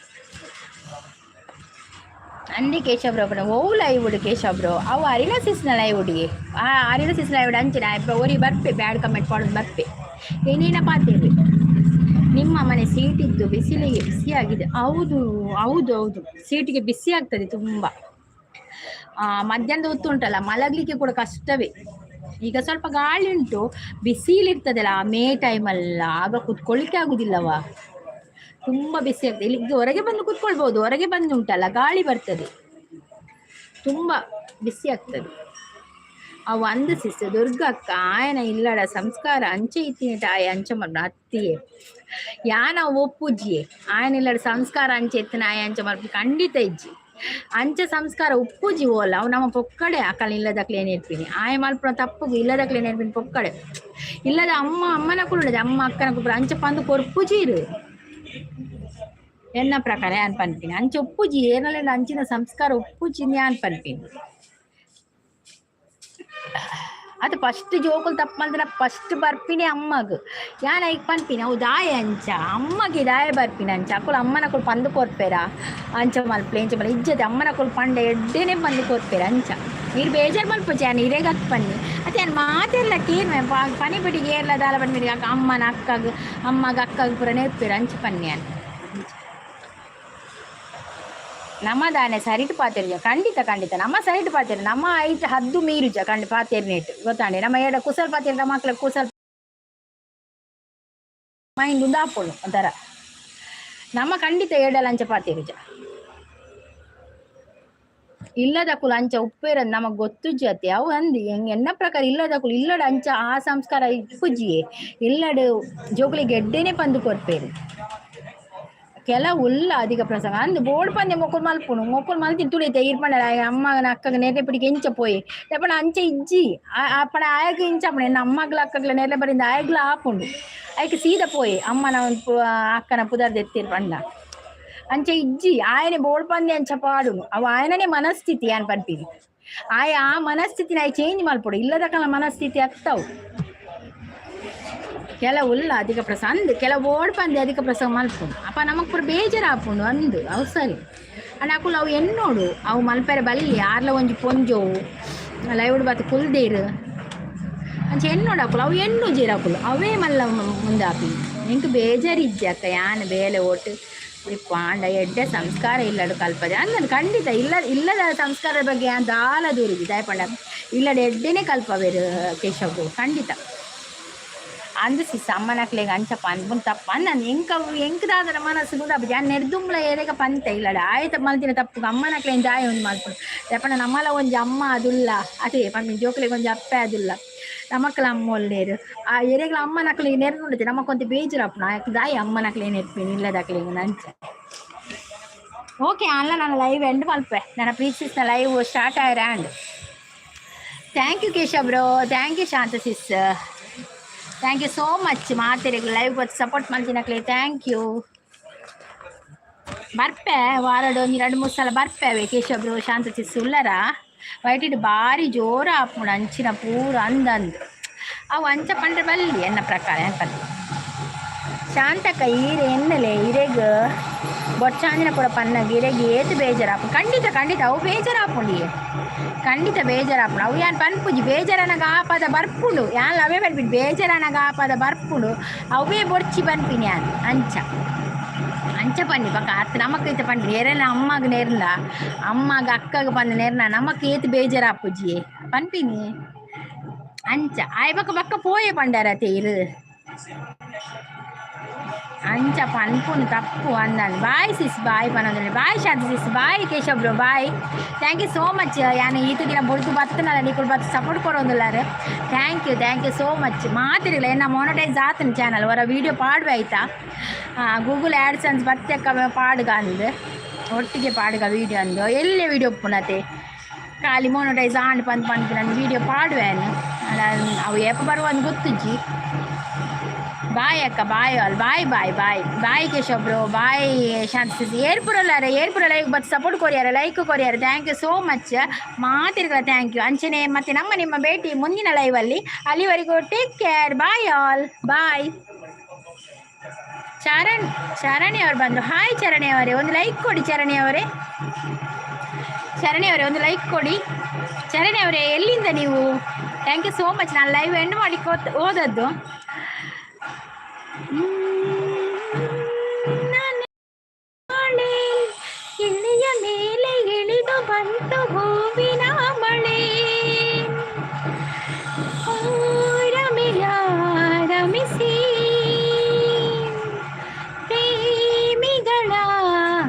ಅಂದಿ ಕೇಶವ್ ಬ್ರೋ ಪಂಡ ಓವು ಲೈವ್ ಉಡು ಕೇಶವ್ ಬ್ರೋ ಅವು ಅರಿನ ಸಿಸ್ನ ಲೈವ್ ಉಡಿಗೆ ಅರಿನ ಸಿಸ್ನ ಲೈವ್ ಉಡು ಅಂಚಿನ ಓರಿ ಬರ್ಪೆ ಬ್ಯಾಡ್ ಕಮೆಂಟ್ ಮಾಡೋದು ಬರ್ಪೆ ಏನೇನ ಪಾತೇವೆ ನಿಮ್ಮ ಮನೆ ಸೀಟಿದ್ದು ಬಿಸಿಲಿಗೆ ಬಿಸಿಯಾಗಿದೆ ಹೌದು ಹೌದು ಹೌದು ಸೀಟಿಗೆ ಬಿಸಿ ಆಗ್ತದೆ ತುಂಬ ಮಧ್ಯಾಹ್ನದ ಹೊತ್ತು ಉಂಟಲ್ಲ ಮಲಗಲಿಕ್ಕೆ ಕೂಡ ಕಷ್ಟವೇ ಈಗ ಸ್ವಲ್ಪ ಗಾಳಿ ಉಂಟು ಬಿಸಿಲಿರ್ತದಲ್ಲ ಮೇ ಟೈಮಲ್ಲ ಆಗ ಕುತ್ಕೊಳ್ಳಿಕ್ಕೆ ಆಗುದಿಲ್ಲವಾ ತುಂಬ ಬಿಸಿ ಆಗ್ತದೆ ಇಲ್ಲಿ ಹೊರಗೆ ಬಂದು ಕುತ್ಕೊಳ್ಬಹುದು ಹೊರಗೆ ಬಂದು ಉಂಟಲ್ಲ ಗಾಳಿ ಬರ್ತದೆ ತುಂಬ ಬಿಸಿ ಆಗ್ತದೆ ಅವು ಅಂದು ಸಿಸ್ಟರ್ ದುರ್ಗಕ್ಕ ಆಯನ ಇಲ್ಲಡ ಸಂಸ್ಕಾರ ಅಂಚೆ ಇತ್ತಿನ ಆಯ ಅಂಚ ಮರ ಅತ್ತಿಯೇ ಯಾನ ಒಪ್ಪುಜ್ಜಿಯೇ ಆಯನ ಇಲ್ಲಡ ಸಂಸ್ಕಾರ ಅಂಚೆ ಎತ್ತಿನ ಆಯ ಅಂಚ ಮರ ಖಂಡಿತ ಇಜ್ಜಿ ಅಂಚೆ ಸಂಸ್ಕಾರ ಉಪ್ಪುಜಿ ಓಲ್ಲ ಅವು ನಮ್ಮ ಪೊಕ್ಕಡೆ ಅಕ್ಕಳ ಇಲ್ಲದಕ್ಲೆ ನೆರ್ಪಿನಿ ಆಯ ಮಲ್ಪುನ ತಪ್ಪುಗು ಇಲ್ಲದಕ್ಲೆ ನೆರ್ಪಿನಿ ಪೊಕ್ಕಡೆ ಇಲ್ಲದ ಅಮ್ಮನ ಕುಳ್ಳದೆ ಅಮ್ಮ ಅಕ್ಕನ ಕುಪ್ಪು ಅಂಚೆ ಪಂದು ಕೊರ್ಪುಜೀರು ಎನ್ನ ಪ್ರಕಾರ ಯಾನ್ ಪನ್ಪಿನಿ ಅಂಚೆ ಉಪ್ಪುಜಿ ಏನಲ್ಲ ಅಂಚಿನ ಸಂಸ್ಕಾರ ಉಪ್ಪುಜಿ ಯಾನ್ ಪನ್ಪಿನಿ ಅದು ಫಸ್ಟ್ ಜೋಕುಲು ತಪ್ಪಂದ್ರೆ ಫಸ್ಟ್ ಬರ್ಪಿನಿ ಅಮ್ಮಗ್ ಯಾನ್ ಐಕ್ ಪನ್ಪಿನಿ ಅವು ದಾಯ ಅಂಚ ಅಮ್ಮಗೆ ದಾಯ ಬರ್ಪಿನಿ ಅಂಚ ಅಕ್ಕುಲು ಅಮ್ಮನಕುಲು ಪಂದು ಕೊರ್ಪೆರ ಅಂಚ ಮಲ್ಪಲೆ ಇಂಚ ಮಲ್ಲ ಇಜ್ಜತೆ ಅಮ್ಮನಕುಲು ಪಂಡ ಎಡ್ಡೆನೆ ಪಂದು ಕೊರ್ಪೆರ ಅಂಚ ನೀರು ಬೇಜಾರು ಮಲ್ಪೋಚೆ ಯಾನ್ ಇರೇಗತ್ ಪನ್ನಿ ಅತ್ತೆ ಯಾನ್ ಮಾತೆಲ್ಲ ಕೇರ್ಮೆ ಪನಿ ಬಿಟ್ಟಿಗೆ ಏರ್ಲ ದಾಲ ಪನ್ನಿ ಅಮ್ಮನ ಅಕ್ಕಗ್ ಅಮ್ಮಗ ಅಕ್ಕಗ್ ಪೂರ ನೆರ್ಪೆರ ಅಂಚ ಪನ್ನಿ ಯಾನ್ ನಮ್ಮ ದಾನೆ ಸರಿಟ್ ಪಾತೆರ್ಜ ಖಂಡಿತ ನಮ್ಮ ಸರಿಟ್ ಪಾತೆರ್ ನಮ್ಮ ಐಟ್ ಹದ್ದು ಮೀರುಜ ಪಾತೆರ್ ನೆಟ್ ಗೊತ್ತಾಂಡೆ ನಮ್ಮ ಏಡ ಕುಸಲ್ ಪಾತೆರ್ ಮಕ್ಳ ಕುಸಲ್ ಮೈಂಡ್ ಉಂದಾಪೊಳು ಒಂಥರ ನಮ್ಮ ಖಂಡಿತ ಏಡಲ ಪಾತೆರುಜ ಇಲ್ಲದ ಕುಲ ಅಂಚ ಉಪ್ಪೇರದ್ ನಮಗ್ ಗೊತ್ತು ಜೊತೆ ಅವು ಅಂದಿ ಎನ್ನ ಪ್ರಕಾರ ಇಲ್ಲದ ಕುಲ ಇಲ್ಲಡ ಅಂಚ ಆ ಸಂಸ್ಕಾರ ಇಪ್ಪುಜಿಯೇ ಇಲ್ಲಡು ಜೋಗುಲಿಗೆ ಎಡ್ಡೆನೆ ಪಂದು ಕೊರ್ಪೇರು ಕೆಲವು ಉಲ್ಲ ಅಧಿಕ ಪ್ರಸಂಗ ಅಂದು ಬೋರ್ಡ್ ಪಂದೆ ಮೊಕ್ಕಲು ಮಲ್ಪುನು ಮಲ್ತಿನ ತುಳಿತೆ ಇರ್ಪಂಡ ಅಮ್ಮನ ಅಕ್ಕಗ ನೆರೆ ಪಿಡಿಗೆ ಇಂಚ ಪೋಯಿ ಎಪ್ಪಣ ಅಂಚ ಇಜ್ಜಿ ಅಪ್ಪಣ ಆಯಗ ಇಂಚಪ್ಪಣ ಎನ್ನ ಅಮ್ಮಗ್ಲ ಅಕ್ಕಗ್ಲ ನೆರೆ ಬರಿಂದ ಆಯಗ್ಲ ಆಪುಂಡು ಆಯ್ಕೆ ಸೀದ ಪೋಯಿ ಅಮ್ಮನ ಅಕ್ಕನ ಪುದರ್ದ ಎತ್ತಿರ್ಪಂಡ ಅಂಚ ಇಜ್ಜಿ ಆಯನೆ ಬೋರ್ಡ್ ಪಂದೆ ಅಂಚ ಪಾಡುನು ಅವು ಆಯನನೇ ಮನಸ್ಥಿತಿ ಏನ್ ಪನ್ಪಿರಿ ಆ ಮನಸ್ಥಿತಿನ ಆಯ್ ಚೇಂಜ್ ಮಲ್ಪಡು ಇಲ್ಲದ ಕಾಲ ಮನಸ್ಥಿತಿ ಆಗ್ತಾವು ಕೆಲವು ಉಲ್ಲ ಅಧಿಕ ಪ್ರಸಂಗ ಅಂದು ಕೆಲವು ಓಡ್ ಪಂದೆ ಅಧಿಕ ಪ್ರಸಂಗ ಮಲ್ಪುಂಡು ಅಪ್ಪ ನಮಗ್ ಪೂರ ಬೇಜಾರು ಆಪುಂಡು ಅಂದು ಅವು ಸರಿ ಅಂಡ್ ಅಕುಲು ಅವು ಎನ್ನೋಡು ಅವು ಮಲ್ಪೆರೆ ಬಲ್ಲಿ ಆರ್ಲ ಒಂಜಿ ಪೊಂಜೋವು ಲೈವ್ಡ್ ಬತ್ತು ಕುಲ್ದೇರು ಅಂಚ ಎನ್ನೋಡು ಅಕುಲು ಅವು ಎಣ್ಣು ಜೀರು ಅಕುಲು ಅವೇ ಮಲ್ಲ ಮುಂದಾಪಿ ಎಂಕ್ ಬೇಜಾರು ಇಜ್ಜೆ ಅಕ್ಕ ಯಾನ್ ಬೇಲೆ ಓಟು ಪಾಂಡ ಎಡ್ಡೆ ಸಂಸ್ಕಾರ ಇಲ್ಲಡು ಕಲ್ಪದೆ ಅಂದ್ ಖಂಡಿತ ಇಲ್ಲದ ಸಂಸ್ಕಾರದ ಬಗ್ಗೆ ಯಾನ್ ದಾಲ ದೂರಿಜಿ ದಯಪಂಡ ಇಲ್ಲದ ಎಡ್ಡೆನೆ ಕಲ್ಪವೇರು ಕೇಶವು ಖಂಡಿತ ಅಂದು ಸಿಸ್ ಅಮ್ಮನಕ್ಲೆಗೆ ಅಂಚ ಪನ್ಪುನ್ ತಪ್ಪ ನಾನು ಎಂಕದಾದರ ಮನಸ್ಸು ಕೂಡ ಯಾನ್ ನೆರ್ದುಂಬ್ಲ ಏರೆಗ ಪಂತ ಇಲ್ಲಡ ಆಯ್ತ ಮಲ್ತಿನ ತಪ್ಪು ಅಮ್ಮನಕ್ಲೆ ದಾಯ ಒಂದು ಮಲ್ಪುಡು ಯಾಪಣ್ಣ ನಮ್ಮಲ ಒಂಜಿ ಅಮ್ಮ ಅದುಲ್ಲ ಅದೇ ಪನ್ಪಿನ ಜೋಕ್ಲೆಗೆ ಒಂಜಿ ಅಪ್ಪೆ ಅದುಲ್ಲ ನಮಕ್ಲ ಅಮ್ಮ ಒಲ್ಲೇರು ಆ ಎರೆಗ್ಲ ಅಮ್ಮನಕ್ಲಿಗೆ ನೆರ್ನುಂಡತೆ ನಮಕೊಂತ ಬೇಜಾರಪ್ಪನ ದಾಯಿ ಅಮ್ಮನಕ್ಲೆ ನೆರ್ಪಿನಿ ಇಲ್ಲದಕ್ಲಿಗೆ ನಂಚ ಓಕೆ ಅಲ್ಲ ನಾನು ಲೈವ್ ಎಂಡ್ ಮಲ್ಪೆ ನನ್ನ ಪ್ರೀತಿಸಿಸ್ನ ಲೈವ್ ಸ್ಟಾರ್ಟ್ ಆಯ್ರ and thank you Keshav bro thank you Shanta sis thank you so much ಮಾತೆರೆಗ್ ಲೈವ್ ಗೊತ್ತು ಸಪೋರ್ಟ್ ಮಾಡ್ತೀನಕ್ಲೆ ಥ್ಯಾಂಕ್ ಯು ಬರ್ಪೆ ವಾರಡ್ ಒಂದು 2-3 ಸಲ ಬರ್ಪೇವೆ ಕೇಶವ್ರು ಶಾಂತ ಸಿಸ್ ಉಲ್ಲರ ವೈಟಿಡ್ ಭಾರಿ ಜೋರ ಆಪುಂಡು ಅಂಚಿನ ಪೂರ ಅಂದಂದು ಅವು ಅಂಚ ಪಂಡ್ರೆ ಬಲ್ಲಿ ಎನ್ನ ಪ್ರಕಾರ ಏನ್ಪಂತ ಶಾಂತಕ್ಕ ಈರೆ ಎನ್ನಲೆ ಇರೆಗ್ ಬೊಚ್ಚಾಂದಿನ ಪೂರ ಪನ್ನಗ ಇರೆಗ್ ಏತು ಬೇಜಾರಾಪು ಖಂಡಿತ ಅವು ಬೇಜಾರಾಪುಂಡಿಯೇ ಖಂಡಿತ ಬೇಜಾರಾಪುಂಡು ಅವು ಯಾನ್ ಪನ್ಪುಜಿ ಬೇಜಾರನಗ ಆಪದ ಬರ್ಪುಂಡು ಯಾನ್ ಅವೇ ಬರ್ಬಿಟ್ಟು ಬೇಜಾರನಗ ಆಪದ ಬರ್ಪುಂಡು ಅವೇ ಬೊರ್ಚಿ ಬನ್ಪಿನಿ ಯಾನ್ ಅಂಚ ಪನ್ನಿ ಪಕ್ಕ ಅತ್ತ ನಮಕ್ ಐತೆ ಪಂಡಿ ನೇರಲ್ಲ ಅಮ್ಮಗ ನೇರ್ಲ ಅಮ್ಮಗ ಅಕ್ಕಗ ಪಂದ ನೇರ್ನ ನಮಕ್ ಏತು ಬೇಜಾರಾಪುಜಿ ಪನ್ಪಿನಿ ಅಂಚ ಆಯ್ ಬಕ್ಕ ಪೋಯೆ ಪಂಡಾರತೆ ಇರು ಅಂಚ ಪನ್ಪುನು ತಪ್ಪು ಅಂದಾನು ಬಾಯ್ ಸಿಸ್ ಬಾಯ್ ಪನ್ನೋದ್ರೆ bye Shanti sis bye Keshav bro bye thank you so much ಯಾನು ಈತು ದಿನ ಬೊಡ್ದು ಬತ್ತನಲ್ಲ ನೀ ಬತ್ತು ಸಪೋರ್ಟ್ ಕೊಡೋದಿಲ್ಲಾರೆ ಥ್ಯಾಂಕ್ ಯು ಸೋ ಮಚ್ ಮಾತಿರಲಿಲ್ಲ ಏನ ಮೊನಟೈಸ್ ಆತನ ಚಾನಲ್ ಅವರ ವೀಡಿಯೋ ಪಾಡುವೆ ಆಯ್ತಾ ಗೂಗಲ್ ಆ್ಯಡ್ಸನ್ಸ್ ಬತ್ತಕ್ಕ ಪಾಡುಗ ಅಂದು ಒಟ್ಟಿಗೆ ಪಾಡುಗ ವೀಡಿಯೋ ಅಂದು ಎಲ್ಲೇ ವೀಡಿಯೋ ಪುನತೆ ಖಾಲಿ ಮೊನಟೈಸ್ ಆಂಡ್ ಪಂದ್ ನಾನು ವೀಡಿಯೋ ಪಾಡುವೆ ಅವು ಎಪ್ಪ ಬರುವಂದು ಗೊತ್ತುಜ್ಜಿ ಬಾಯ್ ಅಕ್ಕ bye all bye Keshav bro bye Shanti ಏರ್ಪುರ ಲೈಕ್ ಬತ್ತು ಸಪೋರ್ಟ್ ಕೊರಿಯಾರೆ ಲೈಕ್ ಕೊರಿಯಾರೆ ಥ್ಯಾಂಕ್ ಯು ಸೋ ಮಚ್ ಮಾತಿರ್ಗಳ ಥ್ಯಾಂಕ್ ಯು ಅಂಚನೆ ಮತ್ತು ನಿಮ್ಮ ಭೇಟಿ ಮುಂದಿನ ಲೈವಲ್ಲಿ ಅಲ್ಲಿವರೆಗೂ take care bye all bye Charani ಅವರು ಬಂದರು ಹಾಯ್ ಚರಣಿ ಅವರೇ ಒಂದು ಲೈಕ್ ಕೊಡಿ ಚರಣಿ ಅವರೇ ಒಂದು ಲೈಕ್ ಕೊಡಿ ಚರಣಿ ಅವರೇ ಎಲ್ಲಿಂದ ನೀವು ಥ್ಯಾಂಕ್ ಯು ಸೋ ಮಚ್ ನಾನು ಲೈವ್ ಎಂಡ್ ಮಾಡಿ ಓದದ್ದು ಇಲ್ಲಿಯ ಮೇಲೆ ಇಳಿದು ಬಂತು ಹೂವಿನ ಮಳೆ ರಮಿಸಿ ಪ್ರೇಮಿಗಳ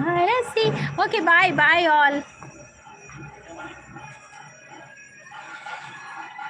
ಹರಸಿ ಓಕೆ ಬಾಯ್ ಆಲ್